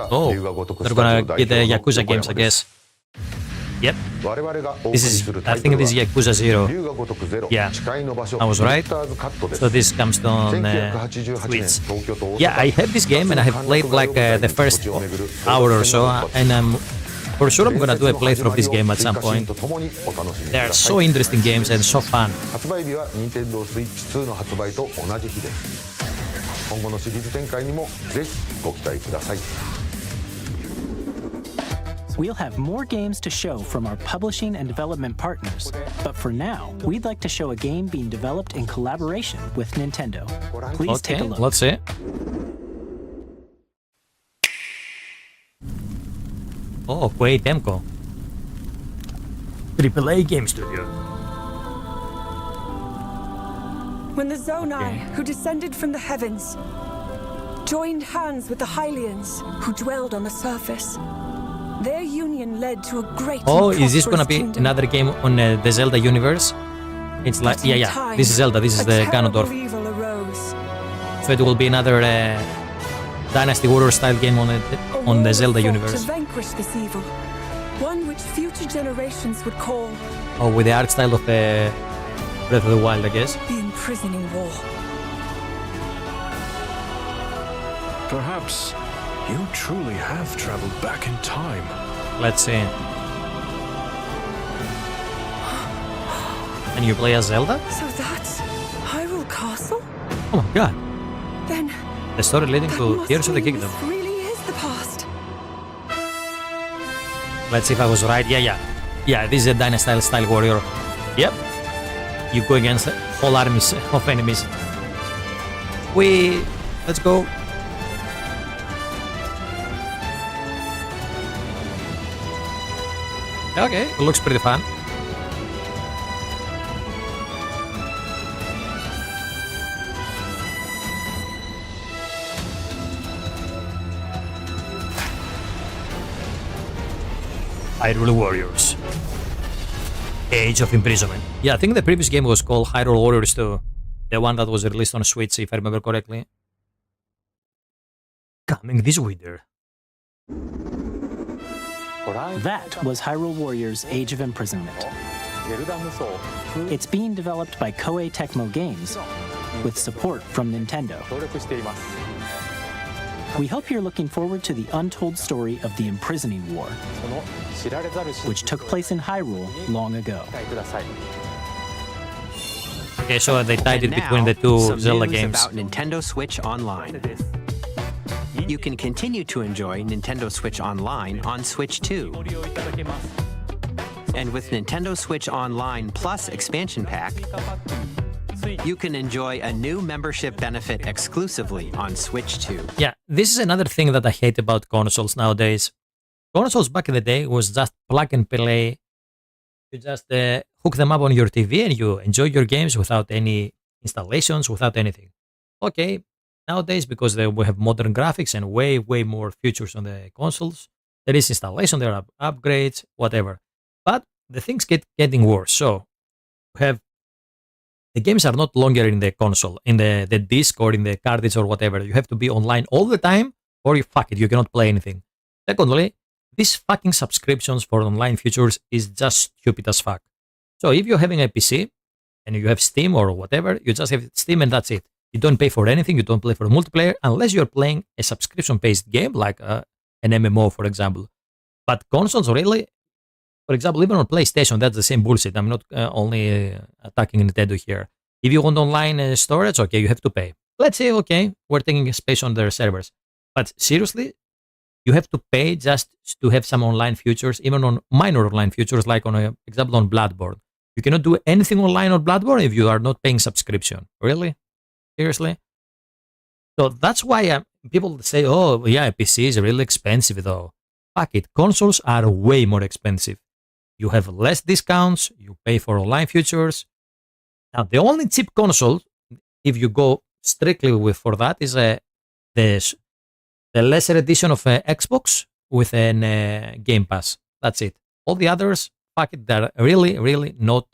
Oh, they're gonna get the Yakuza games, I guess. Yep. This is, I think this is Yakuza 0. Yeah, I was right. So this comes on Switch. Yeah, I have this game and I have played like the first hour or so, and for sure I'm gonna do a playthrough of this game at some point. They are so interesting games and so fun. We'll have more games to show from our publishing and development partners, but for now, we'd like to show a game being developed in collaboration with Nintendo. Please take a look. Let's see. Oh, Koei Temco. AAA Game Studio. When the Zonai, who descended from the heavens, joined hands with the Hylians, who dwelled on the surface, their union led to a great Oh, is this gonna be another game on the Zelda universe? It's like, yeah, this is Zelda, this is the Ganondorf. So it will be another Dynasty Warrior style game on the Zelda universe. To vanquish this evil, one which future generations would call Oh, with the art style of Breath of the Wild, I guess. the imprisoning war. Perhaps you truly have traveled back in time. Let's see. And you play as Zelda? So that's Hyrule Castle? Oh my god. Then The story leading that to must Tears of the mean Kingdom. this really is the past. Let's see if I was right. Yeah, this is a Dynasty style warrior. Yep. You go against all armies of enemies. Let's go. Okay, it looks pretty fun. Hyrule Warriors. Age of Imprisonment. Yeah, I think the previous game was called Hyrule Warriors 2. The one that was released on Switch, if I remember correctly. Coming this winter. That was Hyrule Warriors Age of Imprisonment. It's being developed by Koei Tecmo Games with support from Nintendo. We hope you're looking forward to the untold story of the Imprisoning War, which took place in Hyrule long ago. Okay, so they tied it And between now, the two some Zelda news games. about Nintendo Switch Online. You can continue to enjoy Nintendo Switch Online on Switch 2. And with Nintendo Switch Online Plus Expansion Pack, you can enjoy a new membership benefit exclusively on Switch 2. Yeah, this is another thing that I hate about consoles nowadays. Consoles back in the day was just plug and play. You just hook them up on your TV and you enjoy your games without any installations, without anything. Okay, nowadays, because we have modern graphics and way more features on the consoles, there is installation, there are upgrades, whatever. But the things getting worse. So the games are not longer in the console, in the disc or in the cartridge or whatever. You have to be online all the time or you cannot play anything. Secondly, these fucking subscriptions for online features is just stupid as fuck. So if you're having a PC and you have Steam or whatever, you just have Steam and that's it. You don't pay for anything, you don't play for multiplayer unless you're playing a subscription-based game like an MMO, for example. But consoles really, for example, even on PlayStation, that's the same bullshit. I'm not only attacking Nintendo here. If you want online storage, okay, you have to pay. Let's say, okay, we're taking space on their servers. But seriously, you have to pay just to have some online features, even on minor online features, like on an example on Bloodborne. You cannot do anything online on Bloodborne if you are not paying subscription. Really? Seriously? So that's why people say, oh, yeah, PC is really expensive though. Fuck it, consoles are way more expensive. You have less discounts, you pay for online features. Now, the only cheap console, if you go strictly for that, is the lesser edition of Xbox with a Game Pass. That's it. All the others, fuck it, they're really not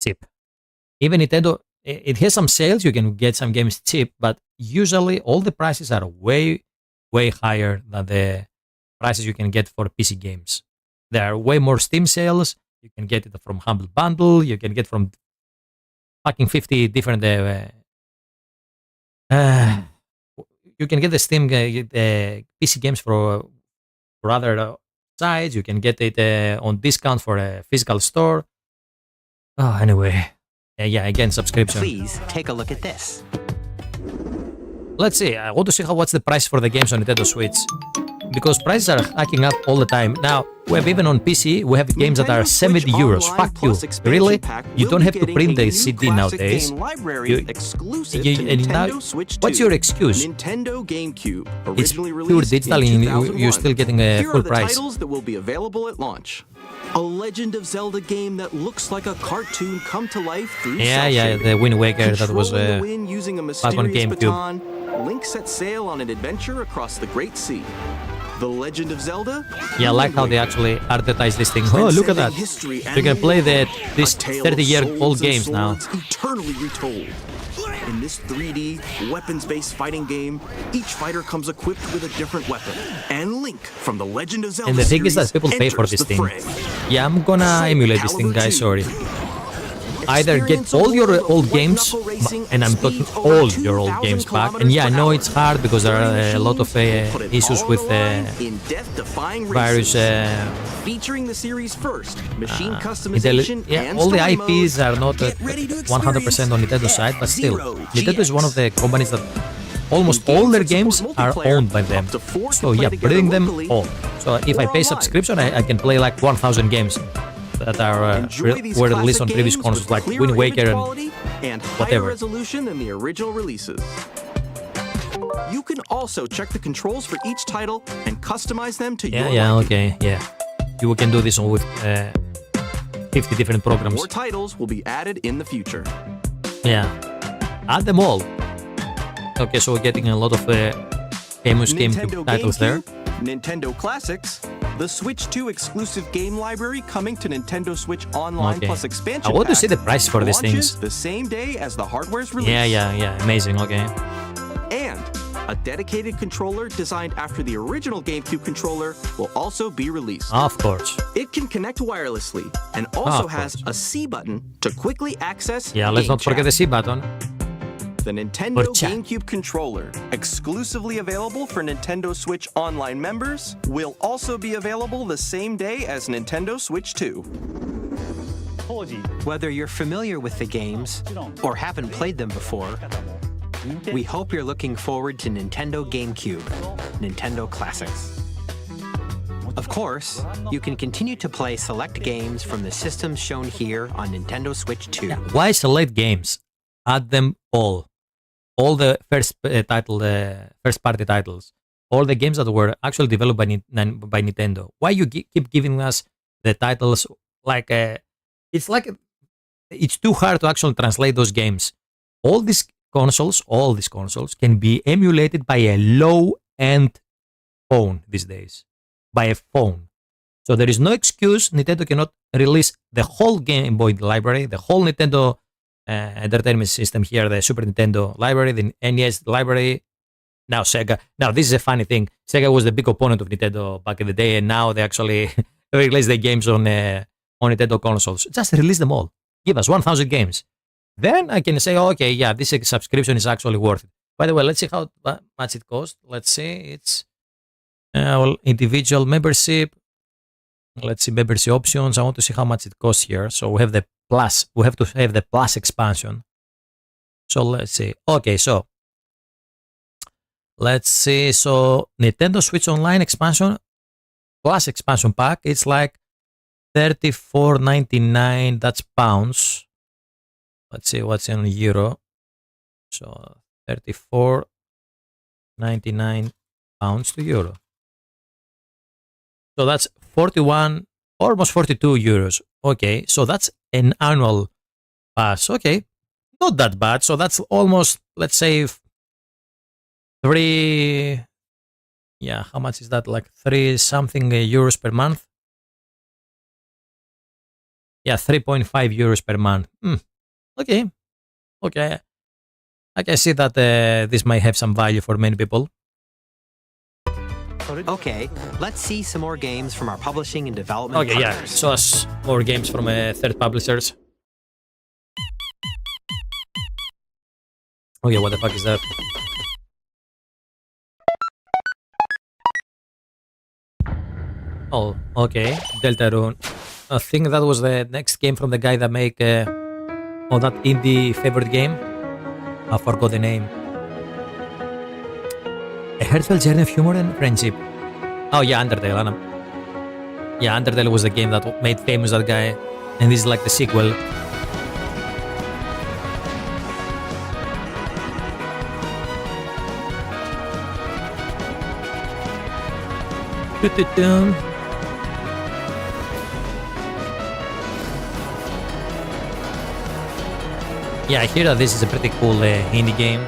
cheap. Even Nintendo, it has some sales, you can get some games cheap, but usually all the prices are way higher than the prices you can get for PC games. There are way more Steam sales. You can get it from Humble Bundle. You can get from fucking 50 different. You can get the Steam PC games for other sites. You can get it on discount for a physical store. Oh, anyway, yeah. Again, subscription. Please take a look at this. Let's see. I want to see what's the price for the games on Nintendo Switch. Because prices are hacking up all the time. Now, we have even on PC, we have games that are 70 euros. Fuck you. Really? You don't have to print the CD nowadays. And now, what's your excuse? Nintendo GameCube, It's originally pure released digital in and 2001. you're still getting a Here full are the price. titles that will be available at launch. A Legend of Zelda game that looks like a cartoon come to life through Yeah, the Wind Waker that was Controlling the wind using a back on mysterious GameCube. baton, Link sets sail on an adventure across the Great Sea. The Legend of Zelda? Yeah, I like how they actually advertise this thing. Oh, look at that. You can play these 30-year-old games now. Eternally retold. In this 3D, weapons-based fighting game, each fighter comes equipped with a different weapon. And Link from the Legend of Zelda And the thing is that people pay for enters this the thing. fray. Yeah, I'm gonna emulate this thing, guys, sorry. Either get all your old games, and I'm talking all your old games back. And yeah, I know it's hard because there are a lot of issues with various featuring the series first, machine customization yeah, and all the story IPs modes. are not Get ready to 100% on Nintendo side, but still, Zero Nintendo is one of the companies that almost In all games their that games support are multiplayer, owned by them. up to 4 can So play yeah, together bring them locally all. So if I or pay online. subscription, I can play like 1,000 games that are Enjoy these were released on classic previous games consoles with like clearer Wind image Waker quality and higher whatever. resolution than the original releases. You can also check the controls for each title and customize them to your Yeah, liking. okay, yeah. You can do this all with 50 different programs. More titles will be added in the future. Yeah, add them all. Okay, so we're getting a lot of famous GameCube titles there. Nintendo Classics, the Switch 2 exclusive game library coming to Nintendo Switch Online Okay. Plus expansion I want to pack see the price for these launches things. the same day as the hardware's release. Yeah, amazing, okay. And a dedicated controller designed after the original GameCube controller will also be released. Of course. It can connect wirelessly and also Of has a C button to quickly access Yeah, let's Game not forget Chat. the C button. The Nintendo For chat. GameCube controller, exclusively available for Nintendo Switch Online members, will also be available the same day as Nintendo Switch 2. Whether you're familiar with the games or haven't played them before, we hope you're looking forward to Nintendo GameCube, Nintendo Classics. Of course, you can continue to play select games from the systems shown here on Nintendo Switch 2. Why select games? Add them all. All the first party titles. All the games that were actually developed by Nintendo. Why you keep giving us the titles like it's too hard to actually translate those games. All these consoles can be emulated by a low-end phone these days. By a phone. So there is no excuse Nintendo cannot release the whole Game Boy library, the whole Nintendo Entertainment System here, the Super Nintendo library, the NES library, now Sega. Now this is a funny thing. Sega was the big opponent of Nintendo back in the day, and now they actually release the games on Nintendo consoles. Just release them all. Give us 1,000 games. Then I can say, oh, okay, yeah, this subscription is actually worth it. By the way, let's see how much it costs. Let's see, it's individual membership. Let's see membership options. I want to see how much it costs here. So we have the plus. We have to have the plus expansion. So let's see. Okay, so let's see. So Nintendo Switch Online expansion plus expansion pack. It's like $34.99. That's pounds. Let's see what's in euro. So £34.99 to euro. So that's 41, almost 42 euros. Okay, so that's an annual pass. Okay, not that bad. So that's almost, let's say, how much is that? Like 3 something euros per month? Yeah, 3.5 euros per month. Okay. I can see that this might have some value for many people. Okay, let's see some more games from our publishing and development partners. Yeah, show us more games from third publishers. Okay, what the fuck is that? Oh, okay, Deltarune. I think that was the next game from the guy that make that indie favorite game. I forgot the name. A heartfelt journey of humor and friendship. Oh yeah, Undertale, Anna. Yeah, Undertale was the game that made famous that guy, and this is like the sequel. Yeah, I hear that this is a pretty cool indie game.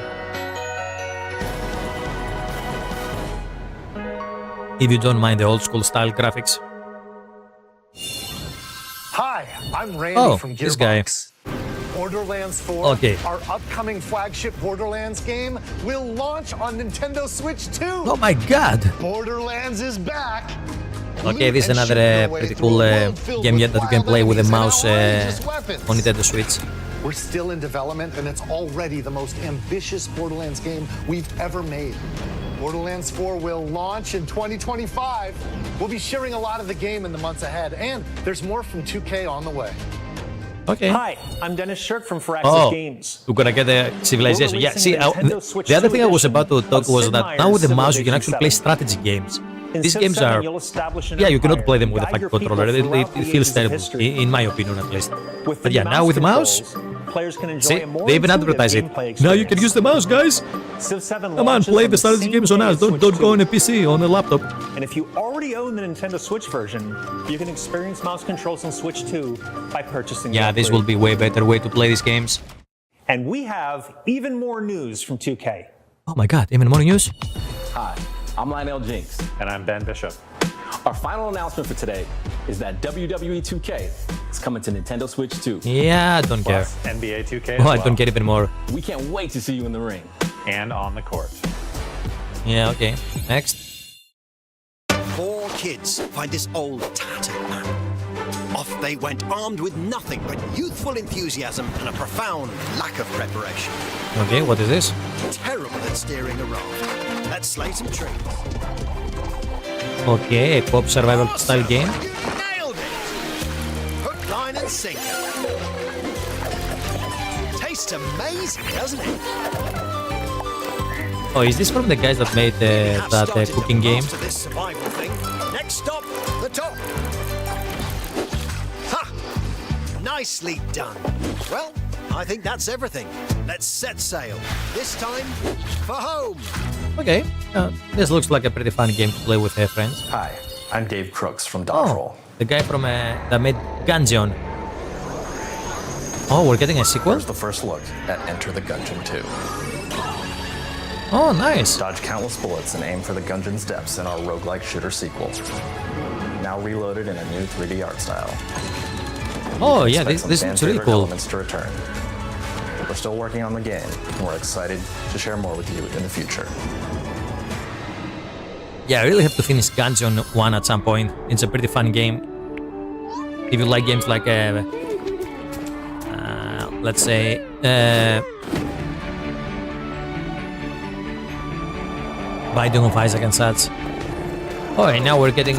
If you don't mind the old school style graphics. Hi, I'm Randy from Gearbox. This guy. Borderlands 4, our upcoming flagship Borderlands game, will launch on Nintendo Switch 2. Oh my god! Borderlands is back. Okay, this is another pretty cool game that you can play with a mouse on Nintendo Switch. We're still in development, and it's already the most ambitious Borderlands game we've ever made. Borderlands 4 will launch in 2025. We'll be sharing a lot of the game in the months ahead, and there's more from 2K on the way. Okay. Hi, I'm Dennis Shirk from Firaxis Games. We're gonna get the civilization. Yeah, see, the other thing I was about to talk was that now with the mouse you can actually play strategy games. These games are, you cannot play them with a fucking controller. It feels terrible, in my opinion at least. But yeah, now with the mouse, see, they even advertise it. Now you can use the mouse, guys. Come on, play the strategy games on us. Don't go on a PC, on a laptop. And if you already own the Nintendo Switch version, you can experience mouse controls on Switch 2 by purchasing. Yeah, this will be way better way to play these games. And we have even more news from 2K. Oh my god, even more news? Hi, I'm Lionel Jinx. And I'm Ben Bishop. Our final announcement for today is that WWE 2K is coming to Nintendo Switch 2. Yeah, I don't care. NBA 2K I don't care even more. We can't wait to see you in the ring. And on the court. Yeah, okay. Next. 4 kids find this old tattered map. Off they went armed with nothing but youthful enthusiasm and a profound lack of preparation. Okay, what is this? Terrible at steering a raft. Let's slay some trees. Okay, a co-op survival style game. Nailed it! Hook, line and sinker. just amazing, doesn't it? Oh, is this from the guys that made that cooking game? To this survival thing. Next stop, the top. Ha! Nicely done. Well, I think that's everything. Let's set sail. This time for home. Okay, this looks like a pretty fun game to play with friends. Hi, I'm Dave Crooks from Dodge Roll. The guy from that made Gungeon. Oh, we're getting a sequel? Here's the first look at Enter the Gungeon 2. Oh, nice. Dodge countless bullets and aim for the Gungeon's depths in our roguelike shooter sequel. Now reloaded in a new 3D art style. Oh, yeah, this looks really cool. Elements to return. We're still working on the game, and we're excited to share more with you in the future. Yeah, I really have to finish Gungeon 1 at some point. It's a pretty fun game. If you like games like, let's say, Binding of Isaac and such. Oh, and now we're getting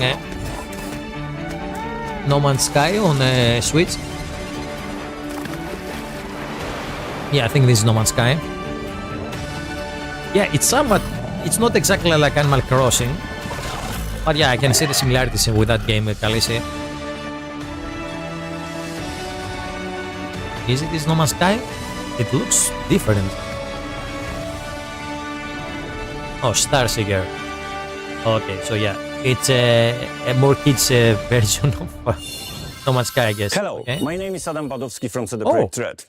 No Man's Sky on Switch. Yeah, I think this is No Man's Sky. Yeah, it's not exactly like Animal Crossing, but yeah, I can see the similarities with that game, Khaleesi. Is it No Man's Sky? It looks different. Oh, Starseeker. Okay, so yeah, it's a more kids version of No Man's Sky, I guess. Hello, okay. My name is Adam Badowski from CD Projekt Red.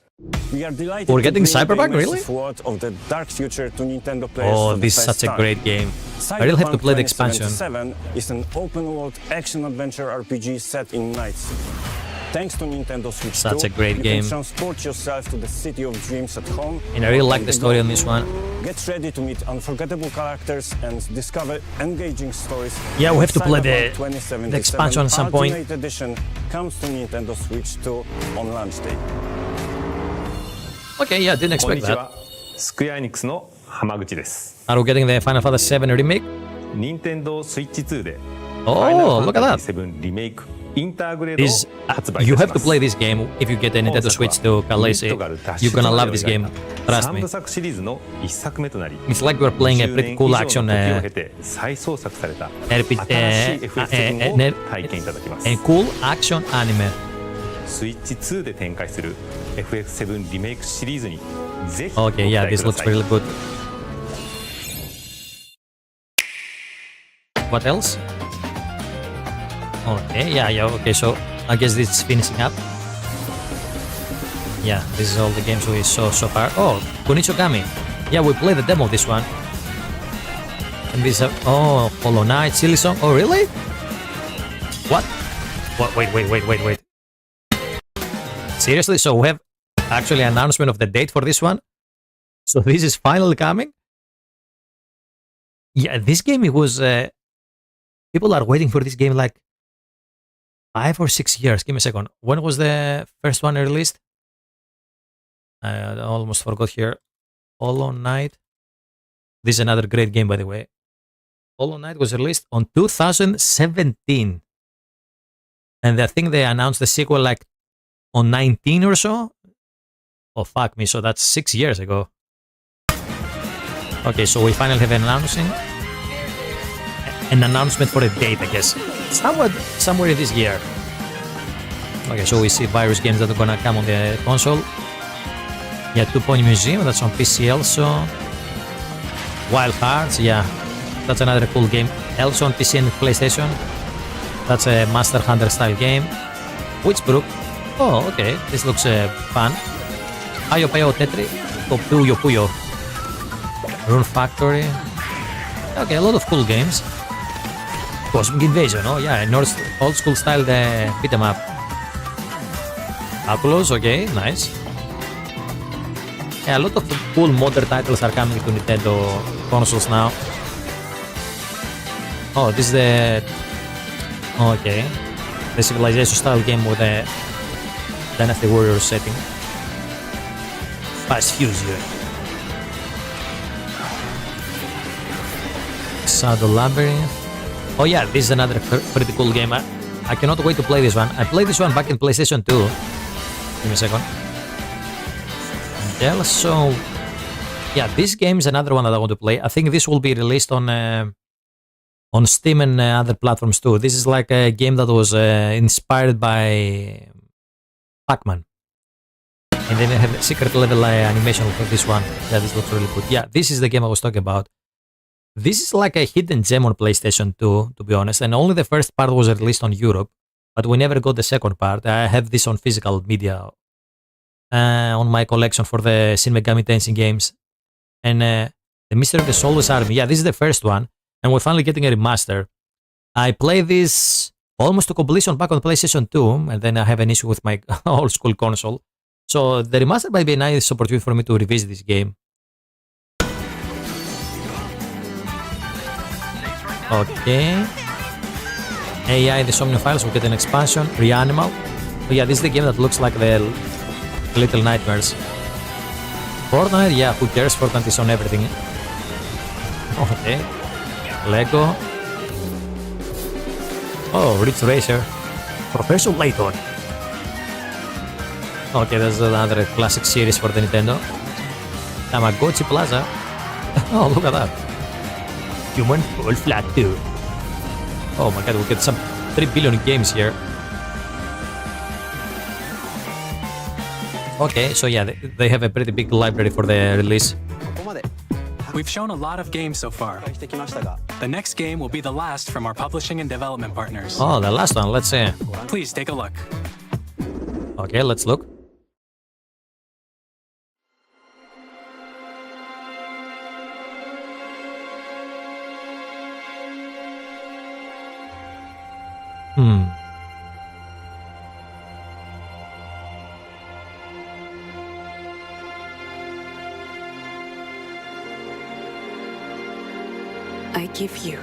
We are delighted We're getting to bring Cyberpunk, the really? world of the dark future to Nintendo players Oh, for the this is first such a time. great game. I really have to play the expansion. 2077 is an open-world action-adventure RPG set in Night City. Thanks to Nintendo Switch Such 2, a great you game. can transport yourself to the city of dreams at home. And I really like the story on this one. Get ready to meet unforgettable characters and discover engaging stories. Yeah, we have to play Cyberpunk the 2077 expansion at some point. Ultimate Edition comes to Nintendo Switch 2 on launch day. Okay, yeah, didn't expect that. スクエアエニックスの浜口です。 Are we getting the Final Fantasy VII remake? Nintendo Switch 2で Oh, look at that. 7リメイクインターグレードを This, 発売い you た have し to ます。 play this game if you get a Nintendo Switch to Khaleesi. You're gonna love this game. Trust 3 me. 部作シリーズの1作目となり It's like we're playing a pretty cool action 20年以上の時を経て再創作された RPG 新しい FF7 を体験いただきます。 and cool action anime. スイッチ2で展開する FF7 リメイクシリーズにぜひご期 Okay, yeah, 待 this くだ looks さい。 really good. What else? Okay, yeah, okay, so I guess this is finishing up. Yeah, this is all the games we saw so far. Oh, Kunichi Okami. Yeah, we played the demo of this one. And this, oh, Hollow Knight, Silly Song. Oh, really? What? Wait. Seriously? So we have actually an announcement of the date for this one? So this is finally coming? Yeah, this game, it was... people are waiting for this game like 5 or 6 years. Give me a second. When was the first one released? I almost forgot here. Hollow Knight. This is another great game, by the way. Hollow Knight was released on 2017. And I think they announced the sequel like on 19 or so. Oh, fuck me. So that's 6 years ago. Okay, so we finally have an announcement for a date, I guess. Somewhere this year. Okay, so we see various games that are gonna come on the console. Yeah, 2 Point Museum, that's on PC also. Wild Hearts, yeah, that's another cool game. Also on PC and PlayStation. That's a Master Hunter style game. Witchbrook, oh, okay, this looks fun. Ayo Payo Tetri, Puyo Puyo. Rune Factory. Okay, a lot of cool games. Cosmic Invasion, oh yeah, old school style beat 'em up. Oculus, okay, nice. Yeah, a lot of cool modern titles are coming to Nintendo consoles now. Oh, this is the... Okay. The Civilization style game with the Dynasty Warriors setting. Fast Fusion. Shadow Labyrinth. Oh yeah, this is another pretty cool game. I cannot wait to play this one. I played this one back in PlayStation 2. Give me a second. Yeah, so yeah, this game is another one that I want to play. I think this will be released on Steam and other platforms too. This is like a game that was inspired by Pac-Man. And then they have a secret level animation for this one. Yeah, this looks really good. Yeah, this is the game I was talking about. This is like a hidden gem on PlayStation 2, to be honest. And only the first part was released on Europe. But we never got the second part. I have this on physical media on my collection for the Shin Megami Tensei games. And The Mystery of the Soulless Army. Yeah, this is the first one. And we're finally getting a remaster. I played this almost to completion back on PlayStation 2. And then I have an issue with my old school console. So the remaster might be a nice opportunity for me to revisit this game. Okay. AI, the Somnium Files will get an expansion. Reanimal. Oh yeah, this is the game that looks like the Little Nightmares. Fortnite, yeah, who cares? Fortnite is on everything. Okay. Lego. Oh, Ridge Racer. Professor Layton. Okay, that's another classic series for the Nintendo. Tamagotchi Plaza. Oh, look at that. Human Fall Flat 2. Oh my god, we get some 3 billion games here. Okay, so yeah, they have a pretty big library for the release. We've shown a lot of games so far. The next game will be the last from our publishing and development partners. Oh, the last one, let's see. Please take a look. Okay, let's look. I give you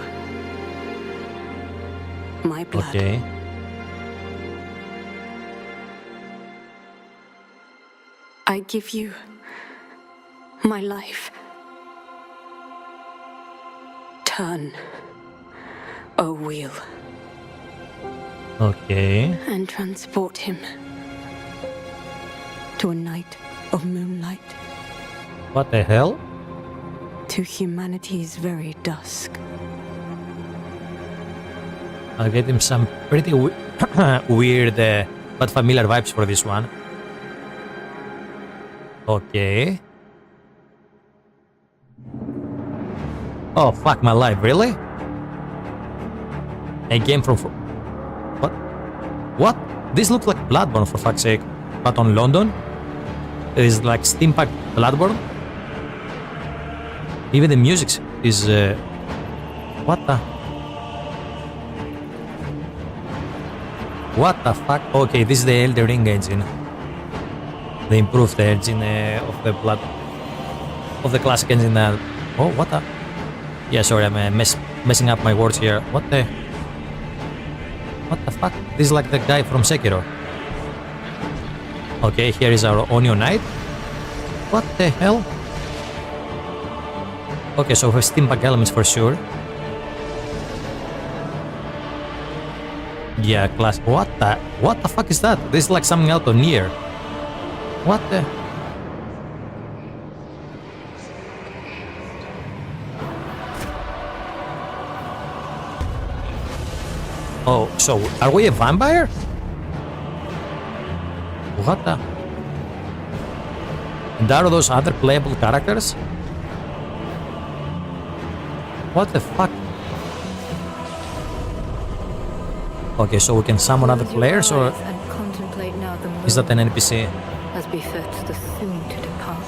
my blood. Okay. I give you my life. Turn, O wheel. Okay. And transport him to a night of moonlight. What the hell? To humanity's very dusk. I'll get him some pretty weird but familiar vibes for this one. Okay. Oh, fuck my life, really? A game from... What? What? This looks like Bloodborne, for fuck's sake. But on London? It is like steampunk Bloodborne? Even the music is... What the... What the fuck? Okay, this is the Elden Ring engine. They improved the engine of the blood... Of the classic engine. Oh, what the... Yeah, sorry, I'm messing up my words here. What the... What the fuck? This is like the guy from Sekiro. Okay, here is our Onion Knight. What the hell? Okay, so we have steampunk elements for sure. Yeah, class. What the fuck is that? This is like something out of Nier. What the? Oh, so are we a vampire? What the? And are those other playable characters? What the fuck? Okay, so we can summon other players, or is that an NPC? As befits the soon to depart.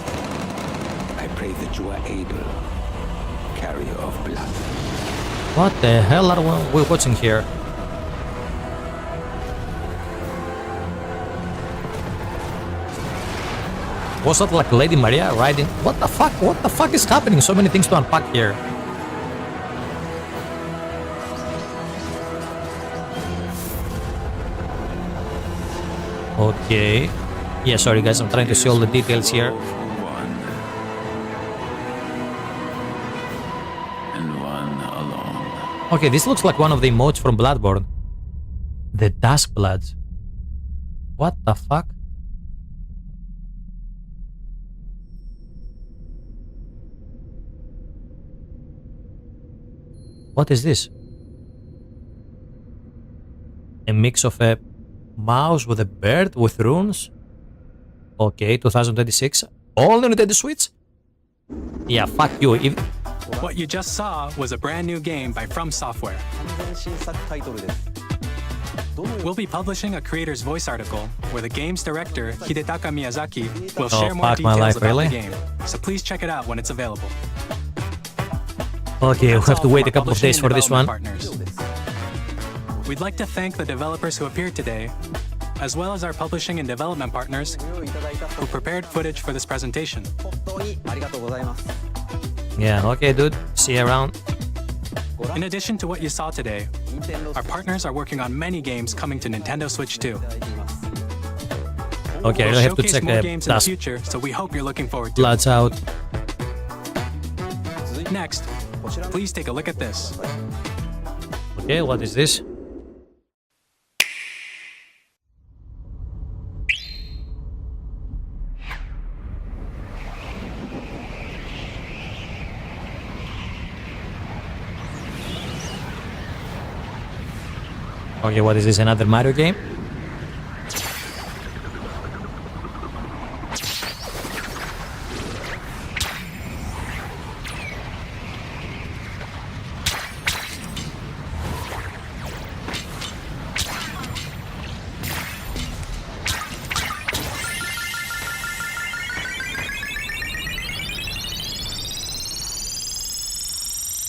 I pray that you are able, carrier of blood. What the hell are we watching here? Was that like Lady Maria riding? What the fuck? What the fuck is happening? So many things to unpack here. Okay. Yeah, sorry guys, I'm trying to see all the details here. And one alone. Okay, this looks like one of the emotes from Bloodborne. The Dusk Bloods. What the fuck? What is this? A mix of a mouse with a bird with runes? Okay, 2026. All the Nintendo Switch? Yeah, fuck you. What you just saw was a brand new game by From Software. We'll be publishing a creator's voice article where the game's director, Hidetaka Miyazaki, will share more details about the game. So please check it out when it's available. Okay, we'll have to wait a couple of days for this one. We'd like to thank the developers who appeared today, as well as our publishing and development partners who prepared footage for this presentation. Yeah, okay, dude. See you around. In addition to what you saw today, our partners are working on many games coming to Nintendo Switch 2. Okay, I we'll have to showcase check more games in the future, so we hope you're looking forward to Bloods out. Next, please take a look at this. Okay, what is this? Okay, what is this? Another Mario game?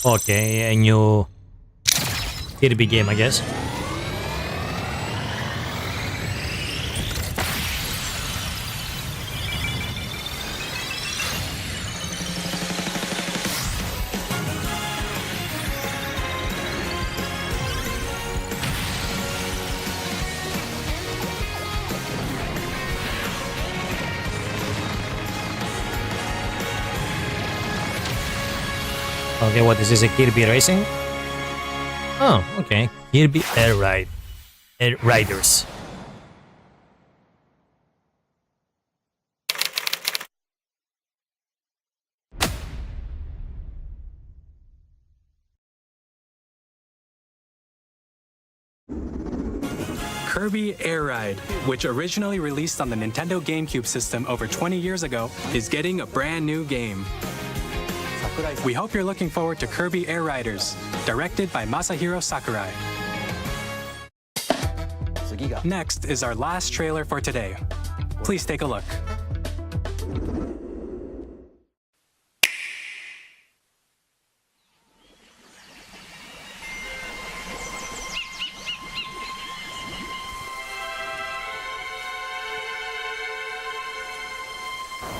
Okay, a new Kirby game, I guess. Okay, what is this? A Kirby Racing? Oh, okay. Kirby Air Riders. Kirby Air Ride, which originally released on the Nintendo GameCube system over 20 years ago, is getting a brand new game. We hope you're looking forward to Kirby Air Riders, directed by Masahiro Sakurai. Next is our last trailer for today. Please take a look.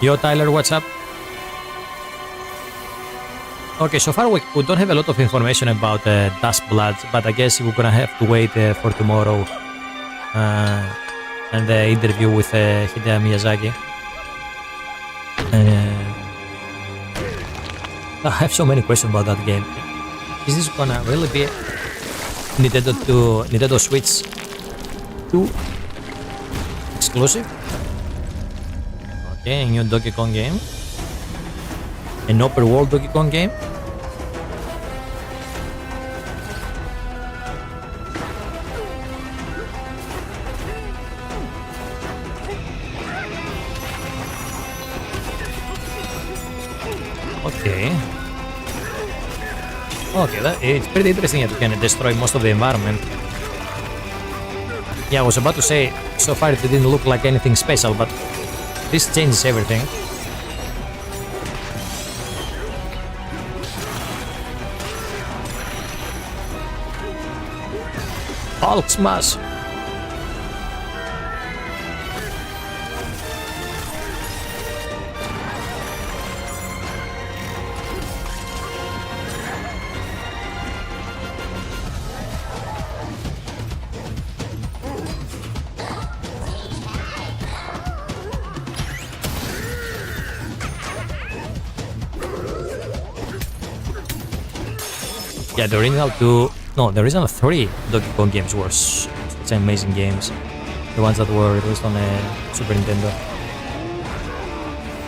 Yo, Tyler, what's up? Okay, so far we don't have a lot of information about Dust Bloods, but I guess we're gonna have to wait for tomorrow and the interview with Hideo Miyazaki. I have so many questions about that game. Is this gonna really be Nintendo Switch 2 exclusive? Okay, a new Donkey Kong game. An open world Donkey Kong game. Okay. Okay, it's pretty interesting that you can destroy most of the environment. Yeah, I was about to say, so far it didn't look like anything special, but this changes everything. Hulk smash! Yeah, the original 3 Donkey Kong games were such amazing games. The ones that were released on Super Nintendo.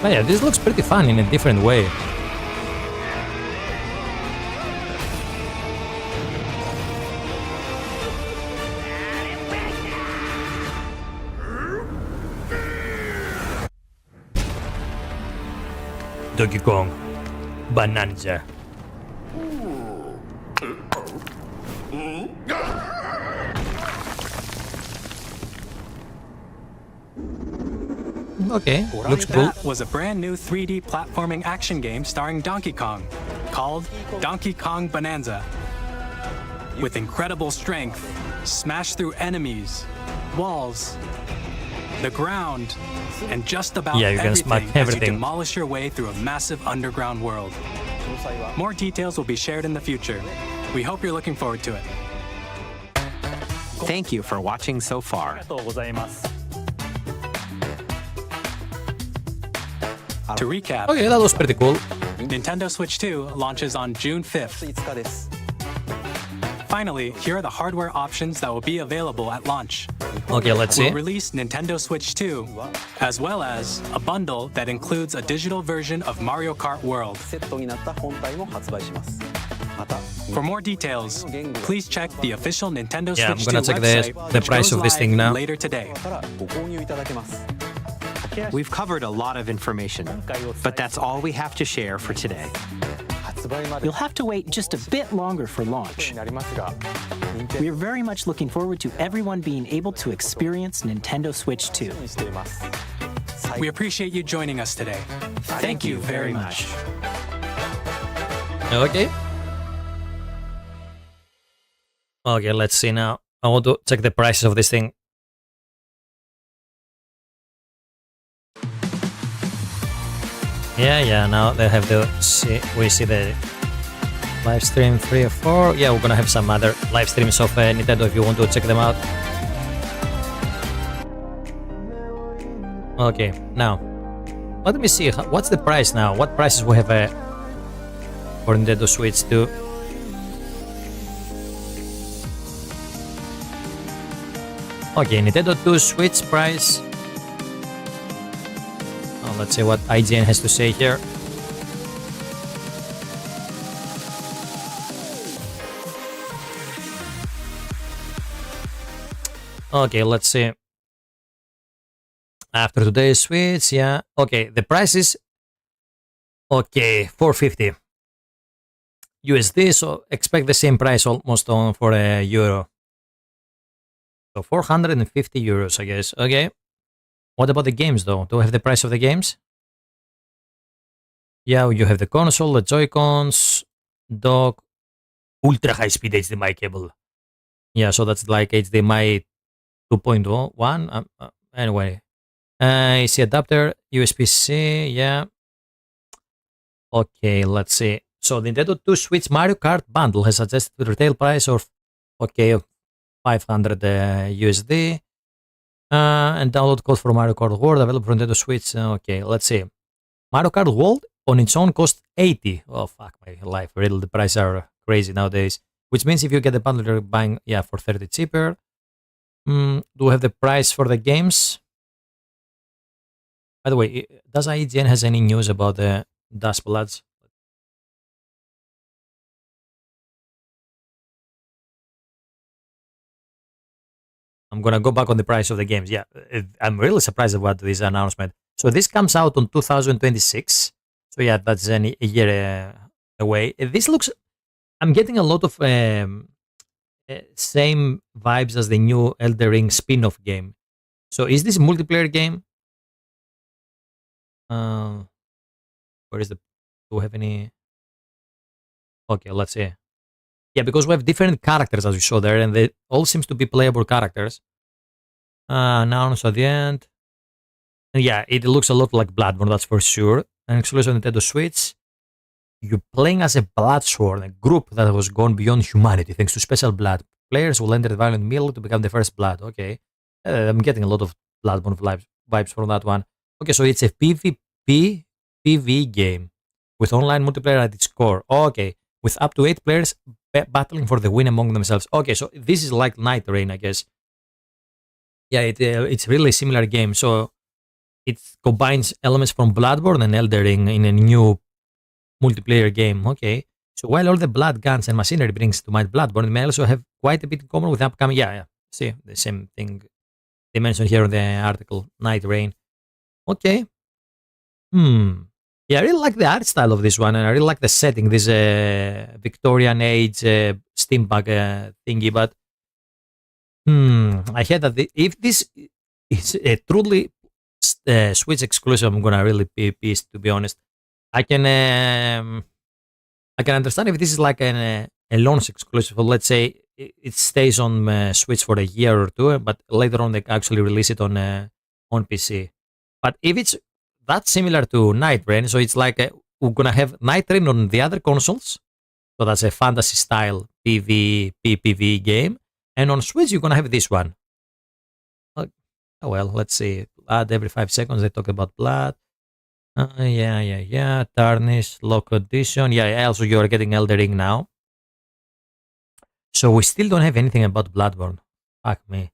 But yeah, this looks pretty fun in a different way. Donkey Kong Bonanza. Okay, looks cool. That was a brand new 3D platforming action game starring Donkey Kong, called Donkey Kong Bonanza. With incredible strength, smash through enemies, walls, the ground, and just about everything as you demolish your way through a massive underground world. More details will be shared in the future. We hope you're looking forward to it. Thank you for watching so far. To recap, okay, that was pretty cool. Nintendo Switch 2 launches on June 5th. Finally, here are the hardware options that will be available at launch. Okay, let's see. We'll release Nintendo Switch 2, as well as a bundle that includes a digital version of Mario Kart World. For more details, please check the official Nintendo Switch 2 I'm gonna check website, the price of this thing now. later today. We've covered a lot of information, but that's all we have to share for today. You'll have to wait just a bit longer for launch. We are very much looking forward to everyone being able to experience Nintendo Switch 2. We appreciate you joining us today. Thank you very much. Okay. Okay, let's see now. I want to check the prices of this thing. Yeah, now they have the we see the live stream 3 or 4. Yeah, we're gonna have some other live streams of Nintendo if you want to check them out. Okay, now let me see what's the price now. What prices we have for Nintendo Switch 2? Okay, Nintendo 2 Switch price. Let's see what IGN has to say here. Okay, let's see. After today's Switch, yeah. Okay, the price is okay, $450 USD. So expect the same price almost on for a euro. So 450 euros, I guess. Okay. What about the games, though? Do we have the price of the games? Yeah, you have the console, the Joy-Cons, dock, ultra high-speed HDMI cable. Yeah, so that's like HDMI 2.1. Anyway, AC adapter, USB-C. Yeah. Okay, let's see. So the Nintendo 2 Switch Mario Kart bundle has suggested retail price of 500 USD. And download code for Mario Kart World available for Nintendo Switch. Okay, let's see. Mario Kart World on its own costs 80. Oh, fuck my life. Really, the prices are crazy nowadays. Which means if you get the bundle, you're buying, for 30 cheaper. Do we have the price for the games? By the way, does IGN has any news about the Dust Bloods? I'm gonna go back on the price of the games. Yeah, I'm really surprised about this announcement. So this comes out on 2026. So yeah, that's a year away. This looks. I'm getting a lot of same vibes as the new Elden Ring spin-off game. So is this a multiplayer game? Where is the? Do we have any? Okay, let's see. Yeah, because we have different characters as we saw there, and they all seems to be playable characters. Announced at the end. And yeah, it looks a lot like Bloodborne, that's for sure. An exclusive Nintendo Switch. You're playing as a Bloodsworn, a group that was gone beyond humanity thanks to special blood. Players will enter the violent mill to become the first blood. Okay. I'm getting a lot of Bloodborne vibes from that one. Okay, so it's a PvP game with online multiplayer at its core. Okay, with up to 8 players battling for the win among themselves. Okay, so this is like Night Rain, I guess. Yeah, it's really a similar game. So it combines elements from Bloodborne and Elden Ring in a new multiplayer game. Okay, so while all the blood, guns, and machinery brings to mind Bloodborne, it may also have quite a bit in common with upcoming. Yeah. See, the same thing they mentioned here in the article, Night Rain. Okay. Yeah, Yeah, I really like the art style of this one, and I really like the setting, this Victorian age steampunk thingy. But I heard that if this is a truly Switch exclusive, I'm gonna really be pissed, to be honest. I can understand if this is like a launch exclusive. Or let's say it stays on Switch for a year or two, but later on they actually release it on PC. But if it's that's similar to Night Rain, so it's like we're gonna have Night Rain on the other consoles, so that's a fantasy style PvP game, and on Switch you're gonna have this one. Oh well, let's see. Blood every 5 seconds they talk about blood. Yeah. Tarnish, lock condition. Yeah, also you're getting Elder Ring now. So we still don't have anything about Bloodborne. Fuck me.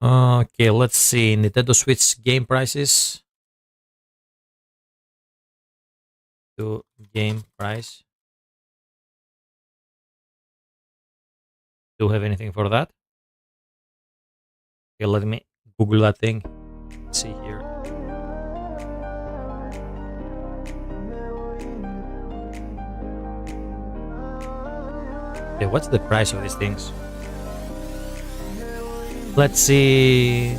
Okay, let's see. Nintendo Switch game prices. To game price. Do you have anything for that? Okay, let me Google that thing. Let's see here. Okay, what's the price of these things? Let's see.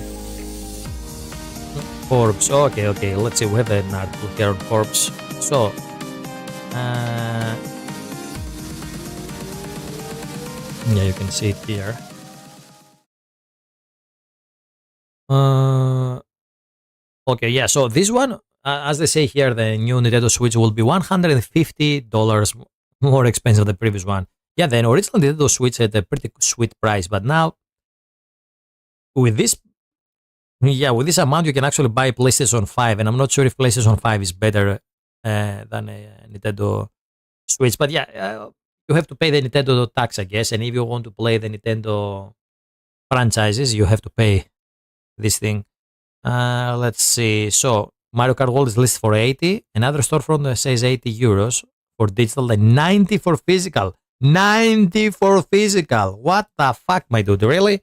Forbes. Okay. Let's see. We have an article here on Forbes. So, yeah, you can see it here. Okay, yeah. So this one, as they say here, the new Nintendo Switch will be $150 more expensive than the previous one. Yeah, the original Nintendo Switch had a pretty sweet price, but now with this amount, you can actually buy PlayStation 5, and I'm not sure if PlayStation 5 is better than a Nintendo Switch. But yeah, you have to pay the Nintendo tax, I guess, and if you want to play the Nintendo franchises, you have to pay this thing. Let's see. So Mario Kart World is listed for 80. Another storefront says 80 euros for digital and 90 for physical. 90 for physical. What the fuck, my dude? Really?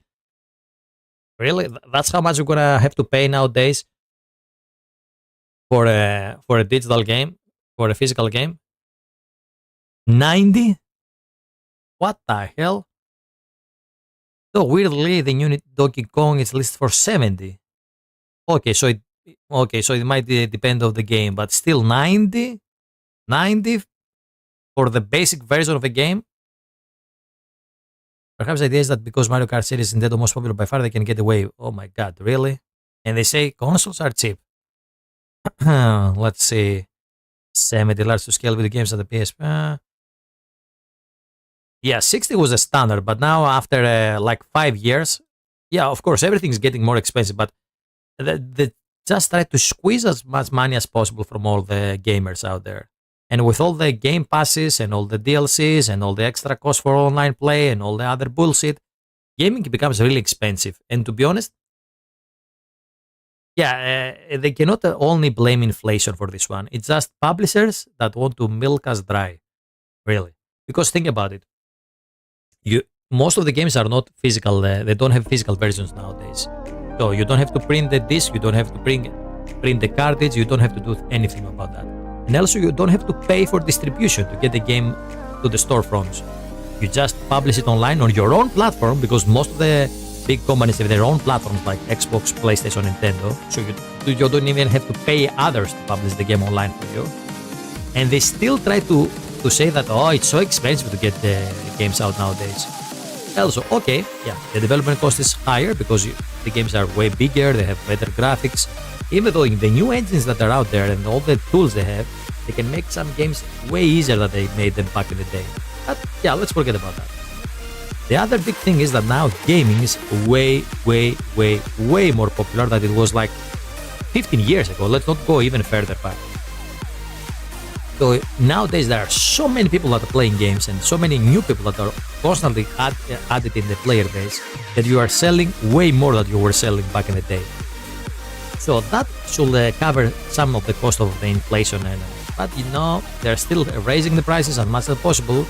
Really? That's how much you're gonna have to pay nowadays for a digital game, for a physical game? 90? What the hell? So weirdly, the new Donkey Kong is listed for 70. Okay, so it might depend on the game, but still 90? 90 for the basic version of a game? Perhaps the idea is that because Mario Kart series is Nintendo most popular by far, they can get away. Oh my god, really? And they say consoles are cheap. Let's see. $70 to scale video games at the PS. Yeah, 60 was a standard, but now after like 5 years, yeah, of course, everything's getting more expensive, but they just try to squeeze as much money as possible from all the gamers out there. And with all the game passes and all the DLCs and all the extra costs for online play and all the other bullshit, gaming becomes really expensive. And to be honest, yeah, they cannot only blame inflation for this one. It's just publishers that want to milk us dry, really. Because think about it. Most of the games are not physical. They don't have physical versions nowadays. So you don't have to print the disc. You don't have to print the cartridge. You don't have to do anything about that. And also, you don't have to pay for distribution to get the game to the storefronts. You just publish it online on your own platform, because most of the big companies have their own platforms like Xbox, PlayStation, Nintendo. So you don't even have to pay others to publish the game online for you. And they still try to say that, oh, it's so expensive to get the games out nowadays. Also, okay, yeah, the development cost is higher because the games are way bigger, they have better graphics. Even though in the new engines that are out there and all the tools they have, they can make some games way easier than they made them back in the day. But yeah, let's forget about that. The other big thing is that now gaming is way more popular than it was like 15 years ago. Let's not go even further back. So nowadays there are so many people that are playing games and so many new people that are constantly added in the player base that you are selling way more than you were selling back in the day. So that should cover some of the cost of the inflation, but you know, they're still raising the prices as much as possible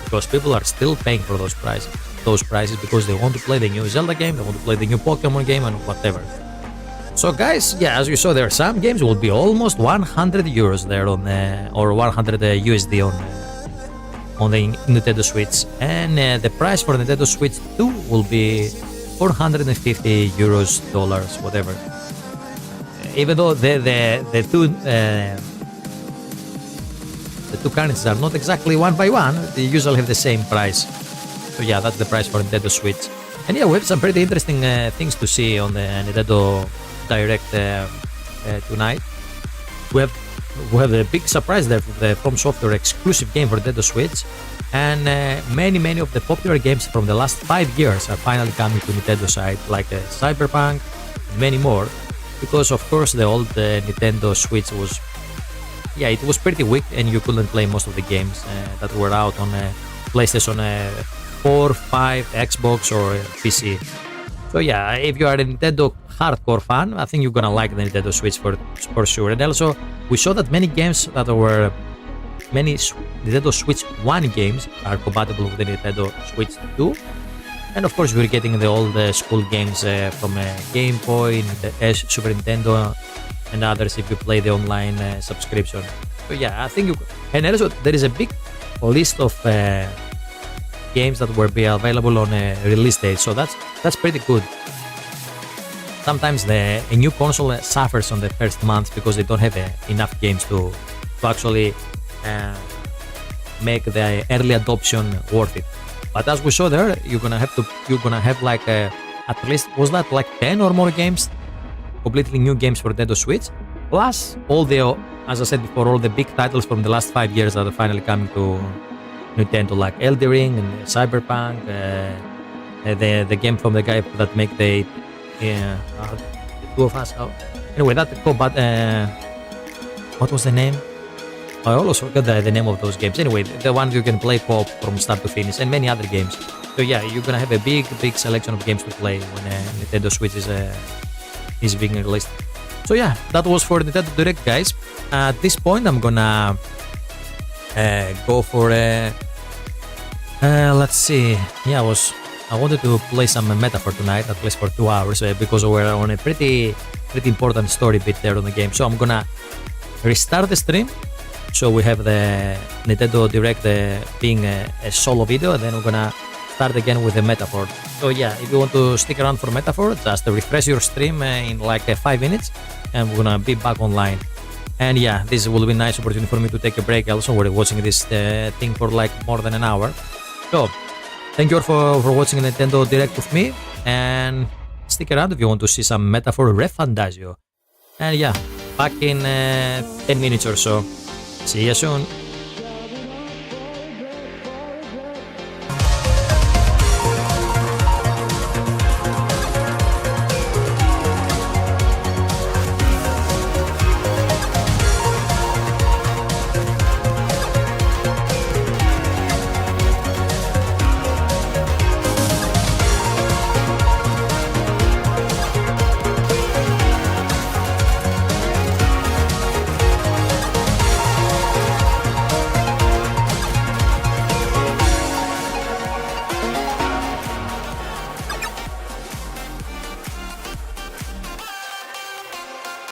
because people are still paying for those prices because they want to play the new Zelda game, they want to play the new Pokemon game and whatever. So So guys, yeah, as you saw there, some games will be almost 100 euros there on or 100 USD on the Nintendo Switch, and the price for Nintendo Switch 2 will be 450 euros, dollars, whatever. Even though the two currencies are not exactly one by one, they usually have the same price. So yeah, that's the price for Nintendo Switch. And yeah, we have some pretty interesting things to see on the Nintendo Direct tonight. We have a big surprise there, the From Software exclusive game for Nintendo Switch, and many of the popular games from the last 5 years are finally coming to Nintendo side, like Cyberpunk, and many more. Because of course the old Nintendo Switch was, yeah, it was pretty weak and you couldn't play most of the games that were out on PlayStation 4, 5, Xbox or PC. So yeah, if you are a Nintendo hardcore fan, I think you're gonna like the Nintendo Switch for sure. And also, we saw that many games that were Nintendo Switch 1 games are compatible with the Nintendo Switch 2. And of course, we're getting the old school games from Game Boy, the Super Nintendo, and others if you play the online subscription. So yeah, I think and also there is a big list of games that will be available on a release date. So that's pretty good. Sometimes a new console suffers on the first month because they don't have enough games to actually make the early adoption worth it. But as we saw there, you're gonna have like at least, was that like 10 or more games, completely new games for Nintendo Switch, plus all the, as I said before, all the big titles from the last 5 years that are finally coming to Nintendo, like Elden Ring and Cyberpunk, the game from the guy that make the two of us. Anyway, that what was the name? I always forget the name of those games. Anyway, the one you can play co-op from start to finish, and many other games. So yeah, you're gonna have a big selection of games to play when Nintendo Switch is being released. So yeah, that was for Nintendo Direct, guys. At this point, I'm gonna go for let's see. Yeah, I wanted to play some Metaphor tonight, at least for 2 hours, because we're on a pretty important story bit there on the game. So I'm gonna restart the stream. So we have the Nintendo Direct being a solo video, and then we're gonna start again with the Metaphor. So yeah, if you want to stick around for Metaphor, just refresh your stream in like 5 minutes, and we're gonna be back online. And yeah, this will be a nice opportunity for me to take a break. Also, we're watching this thing for like more than an hour. So thank you all for watching Nintendo Direct with me, and stick around if you want to see some Metaphor Refundazio. And yeah, back in 10 minutes or so. See you soon.